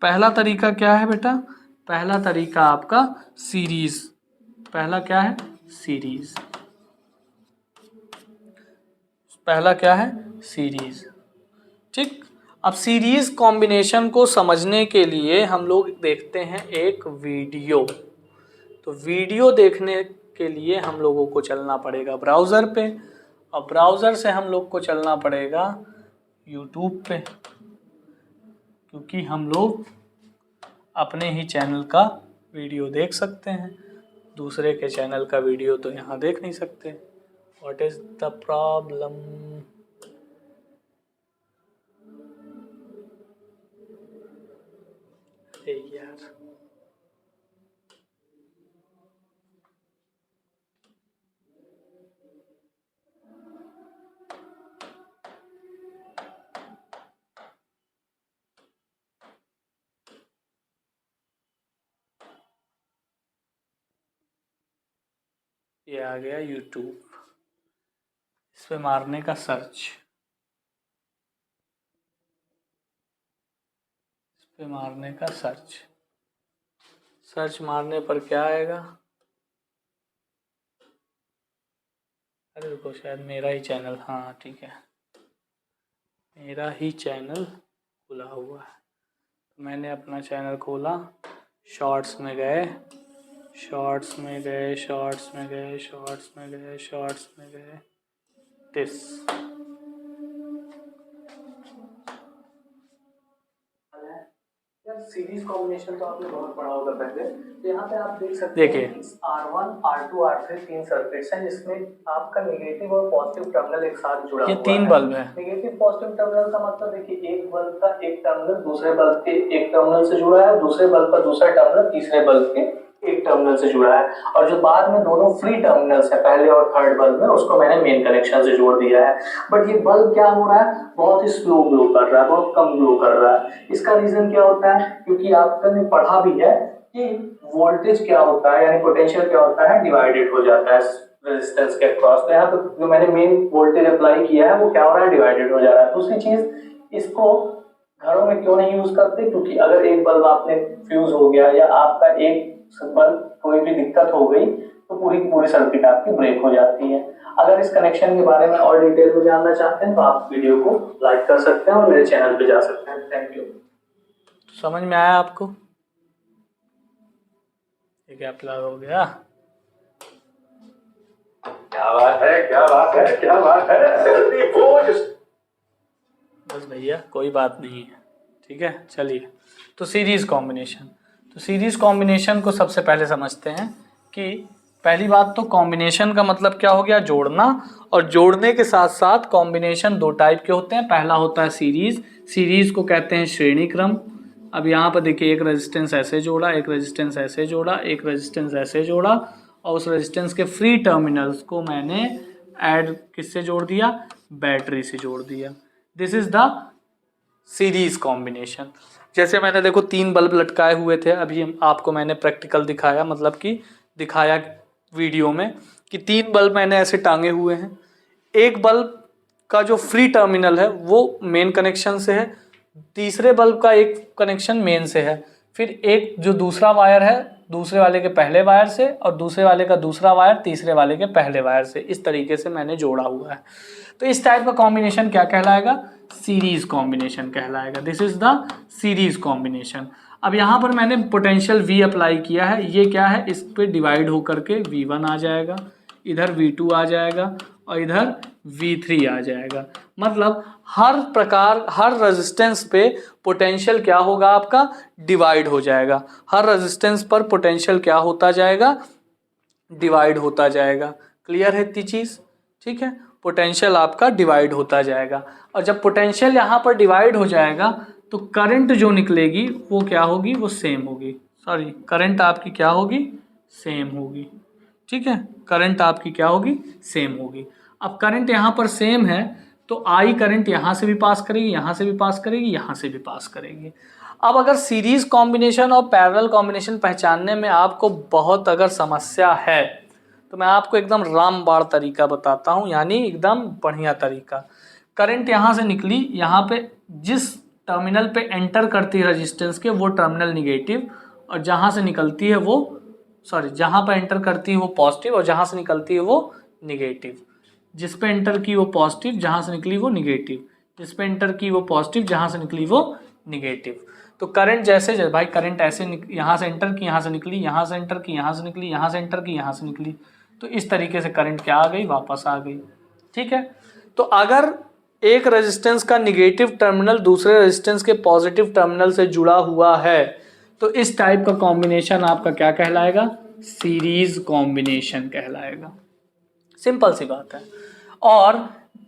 पहला तरीका क्या है बेटा, पहला तरीका आपका सीरीज। पहला क्या है, सीरीज। पहला क्या है, सीरीज। ठीक, अब सीरीज कॉम्बिनेशन को समझने के लिए हम लोग देखते हैं एक वीडियो। तो वीडियो देखने के लिए हम लोगों को चलना पड़ेगा ब्राउज़र पे, और ब्राउज़र से हम लोग को चलना पड़ेगा यूट्यूब पे, क्योंकि हम लोग अपने ही चैनल का वीडियो देख सकते हैं, दूसरे के चैनल का वीडियो तो यहाँ देख नहीं सकते। What is the problem? यार ये आ गया यूट्यूब, इस पे मारने का सर्च, इस पे मारने का सर्च मारने पर क्या आएगा? अरे रुको, शायद मेरा ही चैनल, हाँ ठीक है, मेरा ही चैनल खुला हुआ है। तो मैंने अपना चैनल खोला, शॉर्ट्स में गए, शॉर्ट्स में गए, शॉर्ट्स में गए, शॉर्ट्स में गए, शॉर्ट्स में गए, दिस। सीरीज कॉम्बिनेशन तो आपने बहुत पढ़ा होगा पहले, तो यहाँ पे आप देख सकते हैं, देखिए R1, R2, R3 तीन सर्किट्स हैं जिसमें आपका नेगेटिव और पॉजिटिव टर्मिनल एक साथ जुड़ा हुआ है। ये तीन बल्ब है। नेगेटिव पॉजिटिव टर्मिनल का मतलब देखिए, एक बल्ब का एक टर्मिनल दूसरे बल्ब के एक टर्मिनल से जुड़ा है, दूसरे बल्ब का दूसरा टर्मिनल तीसरे बल्ब के एक टर्मिनल से जुड़ा है, और जो बाद में दोनों फ्री टर्मिनल्स है पहले और थर्ड बल्ब में, उसको मैंने मेन कनेक्शन से जोड़ दिया है। बट ये बल्ब क्या हो रहा है, बहुत ही स्लो ग्लो कर रहा है, बहुत कम ग्लो कर रहा है। इसका रीजन क्या होता है? क्योंकि आपने पढ़ा भी है कि वोल्टेज क्या होता है, यानी पोटेंशियल क्या होता है, डिवाइडेड हो जाता है रेजिस्टेंस के अक्रॉस। तो यहाँ पे जो मैंने मेन वोल्टेज अप्लाई किया है वो क्या हो रहा है, डिवाइडेड हो जा रहा है। दूसरी चीज, इसको घरों में क्यों नहीं यूज करते? क्योंकि अगर एक बल्ब आपने फ्यूज हो गया या आपका एक बल्ब कोई भी दिक्कत हो गई तो पूरी की पूरी सर्किट आपकी ब्रेक हो जाती है। अगर इस कनेक्शन के बारे में और डिटेल में जानना चाहते हैं तो आप वीडियो को लाइक कर सकते हैं और मेरे चैनल पे जा सकते हैं। Thank you. समझ में आया आपको? ये क्या प्लग हो गया? क्या बात है, क्या बात है, क्या बात है। बस भैया कोई बात नहीं है, ठीक है। चलिए, तो सीरीज कॉम्बिनेशन, तो सीरीज कॉम्बिनेशन को सबसे पहले समझते हैं कि पहली बात तो कॉम्बिनेशन का मतलब क्या हो गया, जोड़ना। और जोड़ने के साथ साथ कॉम्बिनेशन दो टाइप के होते हैं। पहला होता है सीरीज, सीरीज को कहते हैं श्रेणी क्रम। अब यहाँ पर देखिए, एक रेजिस्टेंस ऐसे जोड़ा, एक रेजिस्टेंस ऐसे जोड़ा, एक रेजिस्टेंस ऐसे जोड़ा, और उस रेजिस्टेंस के फ्री टर्मिनल्स को मैंने ऐड किससे जोड़ दिया, बैटरी से जोड़ दिया। This is the series combination. जैसे मैंने देखो तीन बल्ब लटकाए हुए थे, अभी आपको मैंने प्रैक्टिकल दिखाया, मतलब कि दिखाया वीडियो में कि तीन बल्ब मैंने ऐसे टांगे हुए हैं। एक बल्ब का जो फ्री टर्मिनल है वो मेन कनेक्शन से है, तीसरे बल्ब का एक कनेक्शन मेन से है, फिर एक जो दूसरा वायर है दूसरे वाले के पहले वायर से, और दूसरे वाले का दूसरा वायर तीसरे वाले के पहले वायर से। इस तरीके से मैंने जोड़ा हुआ है। तो इस टाइप का कॉम्बिनेशन क्या कहलाएगा, सीरीज कॉम्बिनेशन कहलाएगा। This is the series combination. अब यहाँ पर मैंने पोटेंशियल V अप्लाई किया है, ये क्या है, इस पे डिवाइड होकर के V1 आ जाएगा, इधर V2 आ जाएगा, और इधर V3 आ जाएगा। मतलब हर प्रकार, हर रेजिस्टेंस पे पोटेंशियल क्या होगा आपका, डिवाइड हो जाएगा। हर रेजिस्टेंस पर पोटेंशियल क्या होता जाएगा, डिवाइड होता जाएगा। क्लियर है इतनी चीज़? ठीक है, पोटेंशियल आपका डिवाइड होता जाएगा। और जब पोटेंशियल यहाँ पर डिवाइड हो जाएगा तो करंट जो निकलेगी वो क्या होगी, वो सेम होगी। सॉरी, करंट आपकी क्या होगी, सेम होगी। ठीक है, करंट आपकी क्या होगी, सेम होगी। अब करंट यहाँ पर सेम है तो आई करंट यहाँ से भी पास करेगी, यहाँ से भी पास करेगी, यहाँ से भी पास करेगी। अब अगर सीरीज कॉम्बिनेशन और पैरेलल कॉम्बिनेशन पहचानने में आपको बहुत अगर समस्या है तो मैं आपको एकदम रामबाण तरीका बताता हूँ, यानी एकदम बढ़िया तरीका। करंट यहाँ से निकली, यहाँ पे जिस टर्मिनल पे एंटर करती है रेजिस्टेंस के वो टर्मिनल निगेटिव, और जहाँ से निकलती है वो, सॉरी, जहाँ पर एंटर करती है वो पॉजिटिव, और जहाँ से निकलती है वो निगेटिव। जिस पे एंटर की वो पॉजिटिव, जहाँ से निकली वो निगेटिव। जिस पे एंटर की वो पॉजिटिव, जहाँ से निकली वो निगेटिव। तो करंट जैसे भाई करंट ऐसे यहाँ से एंटर की, यहाँ से निकली, यहाँ से एंटर की, यहाँ से निकली, यहाँ से एंटर की, यहाँ से निकली, तो इस तरीके से करंट क्या आ गई, वापस आ गई। ठीक है, तो अगर एक रेजिस्टेंस का निगेटिव टर्मिनल दूसरे रेजिस्टेंस के पॉजिटिव टर्मिनल से जुड़ा हुआ है तो इस टाइप का कॉम्बिनेशन आपका क्या कहलाएगा, सीरीज कॉम्बिनेशन कहलाएगा। सिंपल सी बात है। और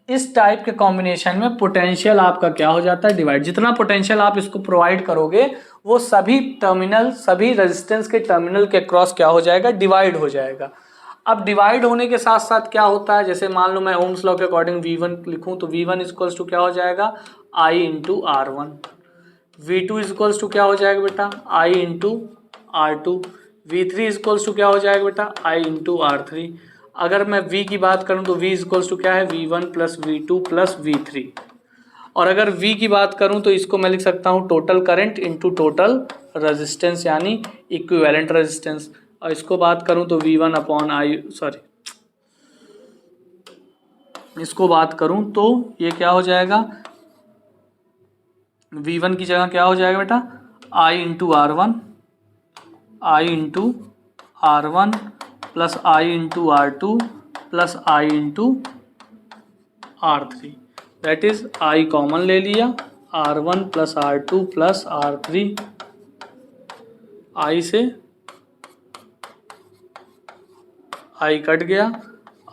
इस टाइप के कॉम्बिनेशन में पोटेंशियल आपका क्या हो जाता है, डिवाइड। जितना पोटेंशियल आप इसको प्रोवाइड करोगे वो सभी टर्मिनल, सभी रेजिस्टेंस के टर्मिनल के क्रॉस क्या हो जाएगा, डिवाइड हो जाएगा। अब डिवाइड होने के साथ साथ क्या होता है, जैसे मान लो मैं ओम्स लॉ के अकॉर्डिंग V1 लिखूं तो V1 इक्वल्स टू क्या हो जाएगा, I into R1। V2 equals to क्या हो जाएगा बेटा, I into R2। V3 equals to क्या हो जाएगा बेटा, I इंटू R3। अगर मैं V की बात करूं तो V इक्वल्स टू क्या है, V1 plus V2 plus V3। और अगर V की बात करूं तो इसको मैं लिख सकता हूं total current into total resistance, यानी इक्विवेलेंट रेजिस्टेंस। और इसको बात करूं तो V1 अपॉन इसको बात करूं तो ये क्या हो जाएगा, V1 की जगह क्या हो जाएगा बेटा, I into R1, I into R1 plus I into R2 plus I into R3। That is I common ले लिया, R1 plus R2 plus R3, I से I कट गया,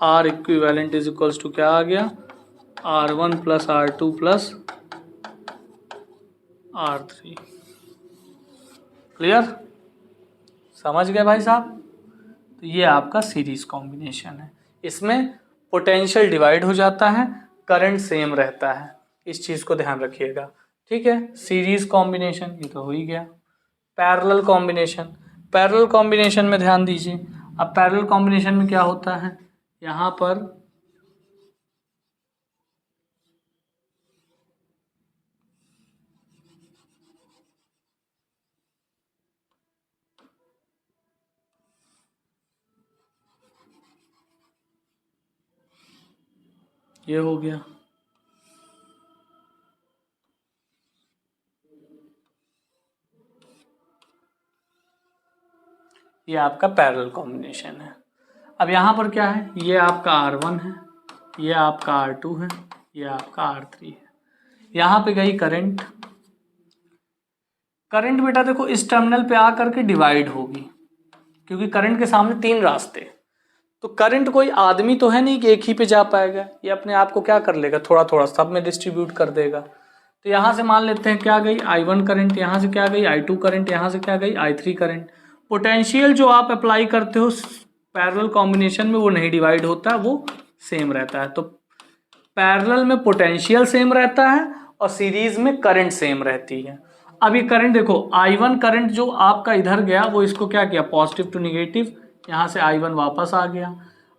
R equivalent is equals to क्या आ गया, R1 plus R2 plus R3। Clear, समझ गए भाई साहब। तो ये आपका सीरीज कॉम्बिनेशन है। इसमें पोटेंशियल डिवाइड हो जाता है, करंट सेम रहता है, इस चीज़ को ध्यान रखिएगा। ठीक है, सीरीज कॉम्बिनेशन ये तो हो ही गया। पैरेलल कॉम्बिनेशन, पैरेलल कॉम्बिनेशन में ध्यान दीजिए। अब पैरेलल कॉम्बिनेशन में क्या होता है, यहाँ पर ये हो गया, ये आपका पैरेलल कॉम्बिनेशन है। अब यहाँ पर क्या है, ये आपका R1 है, ये आपका R2 है, ये आपका R3 है। यहाँ पे गई करंट, करंट बेटा देखो इस टर्मिनल पे आकर के डिवाइड होगी, क्योंकि करंट के सामने तीन रास्ते। तो करंट कोई आदमी तो है नहीं कि एक ही पे जा पाएगा, ये अपने आप को क्या कर लेगा, थोड़ा थोड़ा सब में डिस्ट्रीब्यूट कर देगा। तो यहाँ से मान लेते हैं क्या गई I1 करंट, यहाँ से क्या गई I2 करंट, यहाँ से क्या गई I3 करंट। पोटेंशियल जो आप अप्लाई करते हो पैरेलल कॉम्बिनेशन में वो नहीं डिवाइड होता, वो सेम रहता है। तो पैरेलल में पोटेंशियल सेम रहता है और सीरीज में करंट सेम रहती है। अब ये करंट देखो, I1 करंट जो आपका इधर गया वो इसको क्या किया, पॉजिटिव टू निगेटिव, यहाँ से I1 वापस आ गया।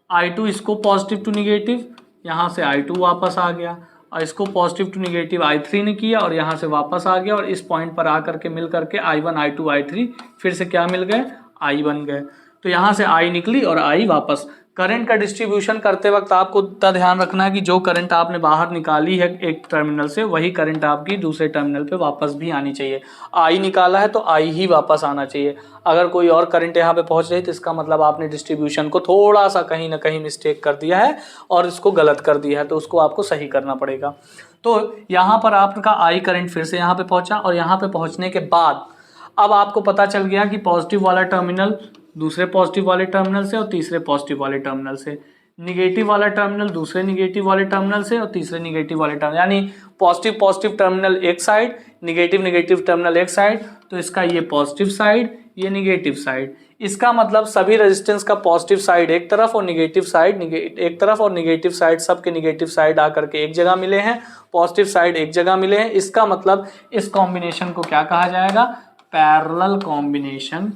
I2 इसको पॉजिटिव टू निगेटिव, यहाँ से I2 वापस आ गया। और इसको पॉजिटिव टू निगेटिव I3 ने किया और यहाँ से वापस आ गया, और इस पॉइंट पर आकर के मिल करके I1 I2 I3 फिर से क्या मिल गए, I बन गए। तो यहाँ से I निकली और I वापस। करंट का डिस्ट्रीब्यूशन करते वक्त आपको इतना ध्यान रखना है कि जो करंट आपने बाहर निकाली है एक टर्मिनल से, वही करंट आपकी दूसरे टर्मिनल पे वापस भी आनी चाहिए। I निकाला है तो I ही वापस आना चाहिए। अगर कोई और करंट यहाँ पे पहुँच रही तो इसका मतलब आपने डिस्ट्रीब्यूशन को थोड़ा सा कहीं ना कहीं मिस्टेक कर दिया है और इसको गलत कर दिया है, तो उसको आपको सही करना पड़ेगा। तो यहाँ पर आपका I करंट फिर से यहाँ पे पहुँचा, और यहाँ पे पहुँचने के बाद अब आपको पता चल गया कि पॉजिटिव वाला टर्मिनल दूसरे पॉजिटिव वाले टर्मिनल से और तीसरे पॉजिटिव वाले टर्मिनल से, निगेटिव वाला टर्मिनल दूसरे निगेटिव वाले टर्मिनल से और तीसरे निगेटिव वाले टर्मिनल, यानी पॉजिटिव पॉजिटिव टर्मिनल एक साइड, निगेटिव निगेटिव टर्मिनल एक साइड। तो इसका ये पॉजिटिव साइड, ये निगेटिव साइड। इसका मतलब सभी रेजिस्टेंस का पॉजिटिव साइड एक तरफ और निगेटिव साइड एक तरफ, और निगेटिव साइड सबके निगेटिव साइड आकर के एक जगह मिले हैं, पॉजिटिव साइड एक जगह मिले हैं। इसका मतलब इस कॉम्बिनेशन को क्या कहा जाएगा, पैरेलल कॉम्बिनेशन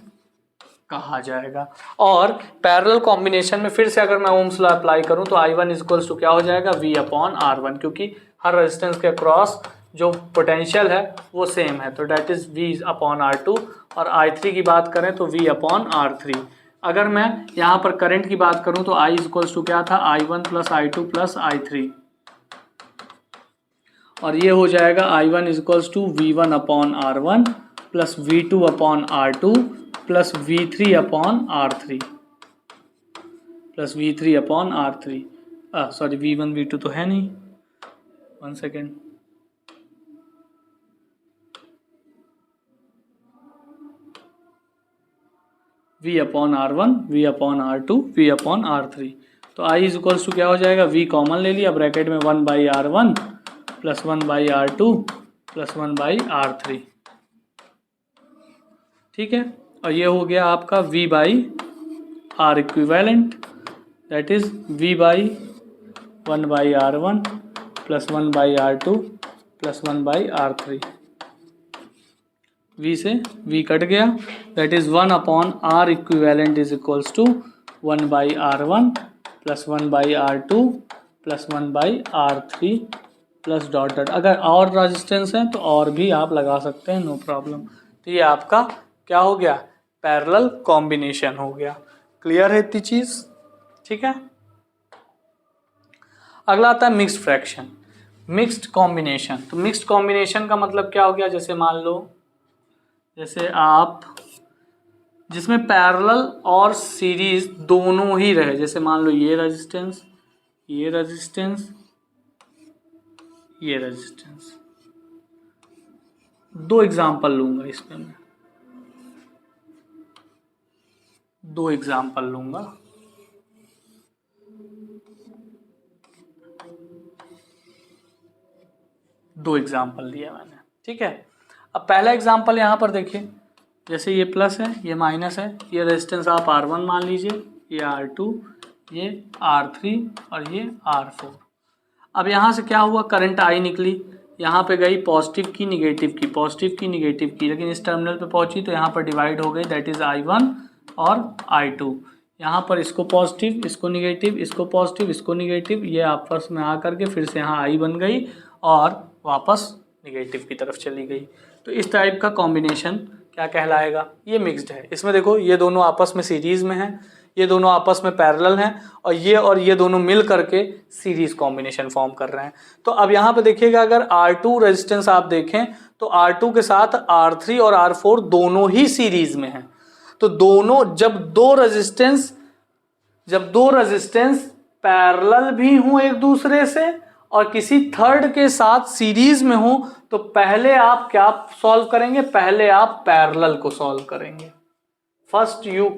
कहा जाएगा। और पैरेलल कॉम्बिनेशन में फिर से अगर मैं ओम्स लॉ अप्लाई करूं तो I1 इक्वल्स टू क्या हो जाएगा, V अपॉन R1, क्योंकि हर रेजिस्टेंस के क्रॉस जो पोटेंशियल है वो सेम है, तो date is V upon R2। और I3 की बात करें तो V अपॉन R3। अगर मैं यहाँ पर करंट की बात करूं तो I इक्वल्स टू क्या था, I1 plus I2 plus I3। और ये हो जाएगा I1 equals to V1 upon R1 plus V2 upon R2 plus V3 upon R3 plus V3 upon R3। Sorry V1 V2 तो है नहीं, 1 second. V upon R1 V upon R2 V upon R3। तो I is equals to क्या हो जाएगा, V common ले लिया, bracket में 1/R1 plus 1/R2 plus 1/R3। ठीक है, और ये हो गया आपका V/R equivalent, that is V/1/R1 plus 1/R2 plus 1/R3। V से V कट गया, that is 1 upon R equivalent is equals to 1/R1 plus 1/R2 plus 1/R3 plus dot dot. अगर और रेजिस्टेंस है तो और भी आप लगा सकते हैं, नो प्रॉब्लम। तो ये आपका क्या हो गया, पैरेलल कॉम्बिनेशन हो गया। क्लियर है इतनी चीज? ठीक है। अगला आता है मिक्स्ड फ्रैक्शन, मिक्स्ड कॉम्बिनेशन। तो मिक्स्ड कॉम्बिनेशन का मतलब क्या हो गया, जैसे मान लो जैसे आप जिसमें पैरेलल और सीरीज दोनों ही रहे, जैसे मान लो ये रेजिस्टेंस ये रेजिस्टेंस ये रेजिस्टेंस। दो एग्जांपल लूंगा इसमें मैं, दो एग्जांपल लूंगा। दो एग्जांपल लिया मैंने, ठीक है। अब पहला एग्जांपल यहाँ पर देखिए, जैसे ये प्लस है ये माइनस है, ये रेजिस्टेंस आप R1 मान लीजिए, ये R2, ये R3 और ये R4। अब यहाँ से क्या हुआ, करंट I निकली, यहाँ पे गई पॉजिटिव की नेगेटिव की, पॉजिटिव की नेगेटिव की, लेकिन इस टर्मिनल पे पहुंची तो यहाँ पर डिवाइड हो गई, दैट इज I1 और I2। यहाँ पर इसको पॉजिटिव इसको नेगेटिव, इसको पॉजिटिव इसको नेगेटिव, ये आपस में आ करके फिर से यहाँ I बन गई और वापस नेगेटिव की तरफ चली गई। तो इस टाइप का कॉम्बिनेशन क्या कहलाएगा, ये मिक्स्ड है। इसमें देखो ये दोनों आपस में सीरीज में हैं, ये दोनों आपस में पैरेलल हैं, और ये दोनों मिल करके सीरीज कॉम्बिनेशन फॉर्म कर रहे हैं। तो अब यहाँ पे देखिएगा, अगर R2 रेजिस्टेंस आप देखें तो R2 के साथ R3 और R4 दोनों ही सीरीज में हैं। तो दोनों जब दो रेजिस्टेंस पैरेलल भी हों एक दूसरे से और किसी थर्ड के साथ सीरीज में हो, तो पहले आप क्या सॉल्व करेंगे, पहले आप पैरेलल को सॉल्व करेंगे। First you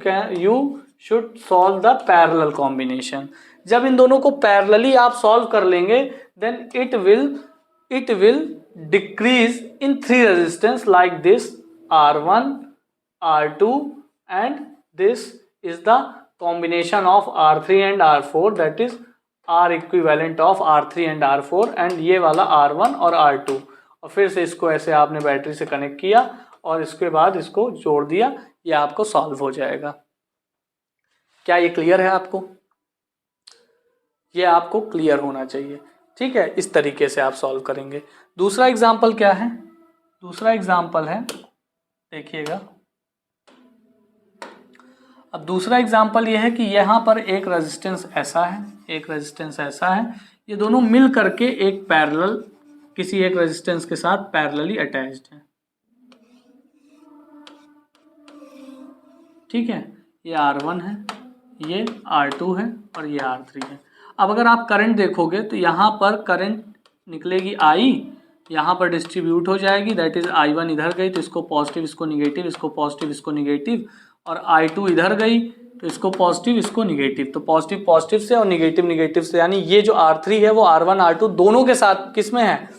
should solve the parallel combination. जब इन दोनों को पैरेलली आप सॉल्व कर लेंगे, then it will decrease in 3 resistance like this, R1 R2 and this is the combination of R3 and R4, that is R equivalent of R3 and R4, and ये वाला R1 और R2। और फिर से इसको ऐसे आपने बैटरी से कनेक्ट किया और इसके बाद इसको जोड़ दिया, ये आपको सॉल्व हो जाएगा। क्या ये क्लियर है आपको? ये आपको क्लियर होना चाहिए, ठीक है। इस तरीके से आप सॉल्व करेंगे। दूसरा एग्जाम्पल क्या है, दूसरा एग्जाम्पल है, देखिएगा। अब दूसरा एग्जाम्पल ये है कि यहाँ पर एक रेजिस्टेंस ऐसा है, एक रेजिस्टेंस ऐसा है, ये दोनों मिल करके एक पैरेलल किसी एक रेजिस्टेंस के साथ पैरेलली अटैच्ड है, ठीक है। ये R1 है, ये R2 है और ये R3 है। अब अगर आप करंट देखोगे तो यहाँ पर करंट निकलेगी I, यहाँ पर डिस्ट्रीब्यूट हो जाएगी, दैट इज I1 इधर गई तो इसको पॉजिटिव इसको निगेटिव, इसको पॉजिटिव इसको निगेटिव, और I2 इधर गई तो इसको पॉजिटिव इसको निगेटिव, तो पॉजिटिव पॉजिटिव से और निगेटिव निगेटिव से, यानी ये जो R3 है वो R1 R2 दोनों के साथ किस में है,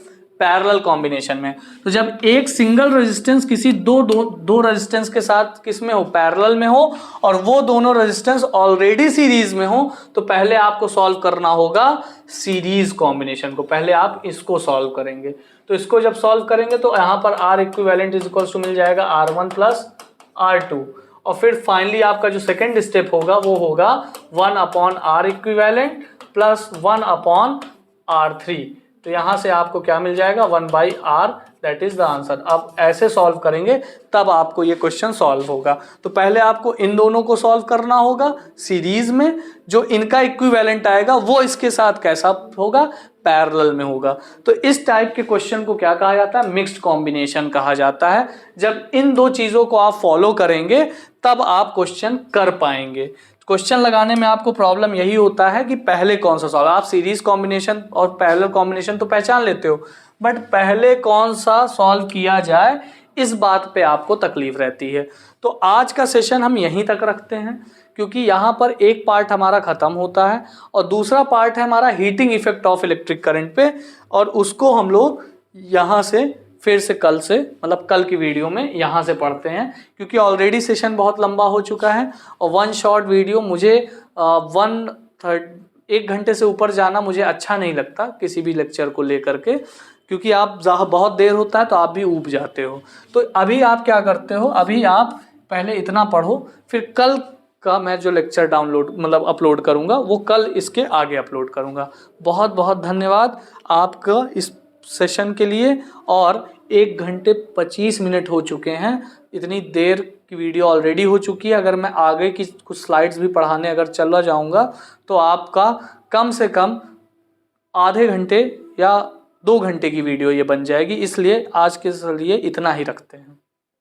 पैरेलल कॉम्बिनेशन में। तो जब एक सिंगल रेजिस्टेंस किसी दो रेजिस्टेंस के साथ किस में हो, पैरेलल में हो, और वो दोनों रेजिस्टेंस ऑलरेडी सीरीज में हो, तो पहले आपको सॉल्व करना होगा सीरीज कॉम्बिनेशन को, पहले आप इसको सॉल्व करेंगे। तो इसको जब सॉल्व करेंगे तो यहाँ पर R equivalent is equal to मिल जाएगा R1 प्लस R2, और फिर फाइनली आपका जो सेकेंड स्टेप होगा वो होगा 1 upon R equivalent plus 1 upon R3। तो यहाँ से आपको क्या मिल जाएगा, 1/R that is the answer. अब ऐसे सॉल्व करेंगे तब आपको ये क्वेश्चन सॉल्व होगा। तो पहले आपको इन दोनों को सॉल्व करना होगा सीरीज में, जो इनका इक्विवेलेंट आएगा वो इसके साथ कैसा होगा, पैरेलल में होगा। तो इस टाइप के क्वेश्चन को क्या कहा जाता है, मिक्स्ड कॉम्बिनेशन कहा जाता है। जब इन दो चीजों को आप फॉलो करेंगे तब आप क्वेश्चन कर पाएंगे। क्वेश्चन लगाने में आपको प्रॉब्लम यही होता है कि पहले कौन सा सॉल्व, आप सीरीज कॉम्बिनेशन और पैरेलल कॉम्बिनेशन तो पहचान लेते हो, बट पहले कौन सा सॉल्व किया जाए इस बात पे आपको तकलीफ रहती है। तो आज का सेशन हम यहीं तक रखते हैं, क्योंकि यहाँ पर एक पार्ट हमारा खत्म होता है और दूसरा पार्ट है हमारा heating effect of electric current पे, और उसको हम लोग यहाँ से फिर से कल से, मतलब कल की वीडियो में यहाँ से पढ़ते हैं, क्योंकि ऑलरेडी सेशन बहुत लंबा हो चुका है और वन शॉट वीडियो मुझे 1 घंटे से ऊपर जाना मुझे अच्छा नहीं लगता किसी भी लेक्चर को लेकर के, क्योंकि आप बहुत देर होता है तो आप भी ऊब जाते हो। तो अभी आप क्या करते हो, अभी आप पहले इतना पढ़ो, फिर कल का मैं जो लेक्चर अपलोड करूंगा वो कल इसके आगे अपलोड करूंगा। बहुत बहुत धन्यवाद आपका इस सेशन के लिए। और 1 घंटे 25 मिनट हो चुके हैं, इतनी देर की वीडियो ऑलरेडी हो चुकी है। अगर मैं आगे की कुछ स्लाइड्स भी पढ़ाने अगर चला जाऊंगा तो आपका कम से कम आधे घंटे या 2 घंटे की वीडियो ये बन जाएगी। इसलिए आज के लिए इतना ही रखते हैं।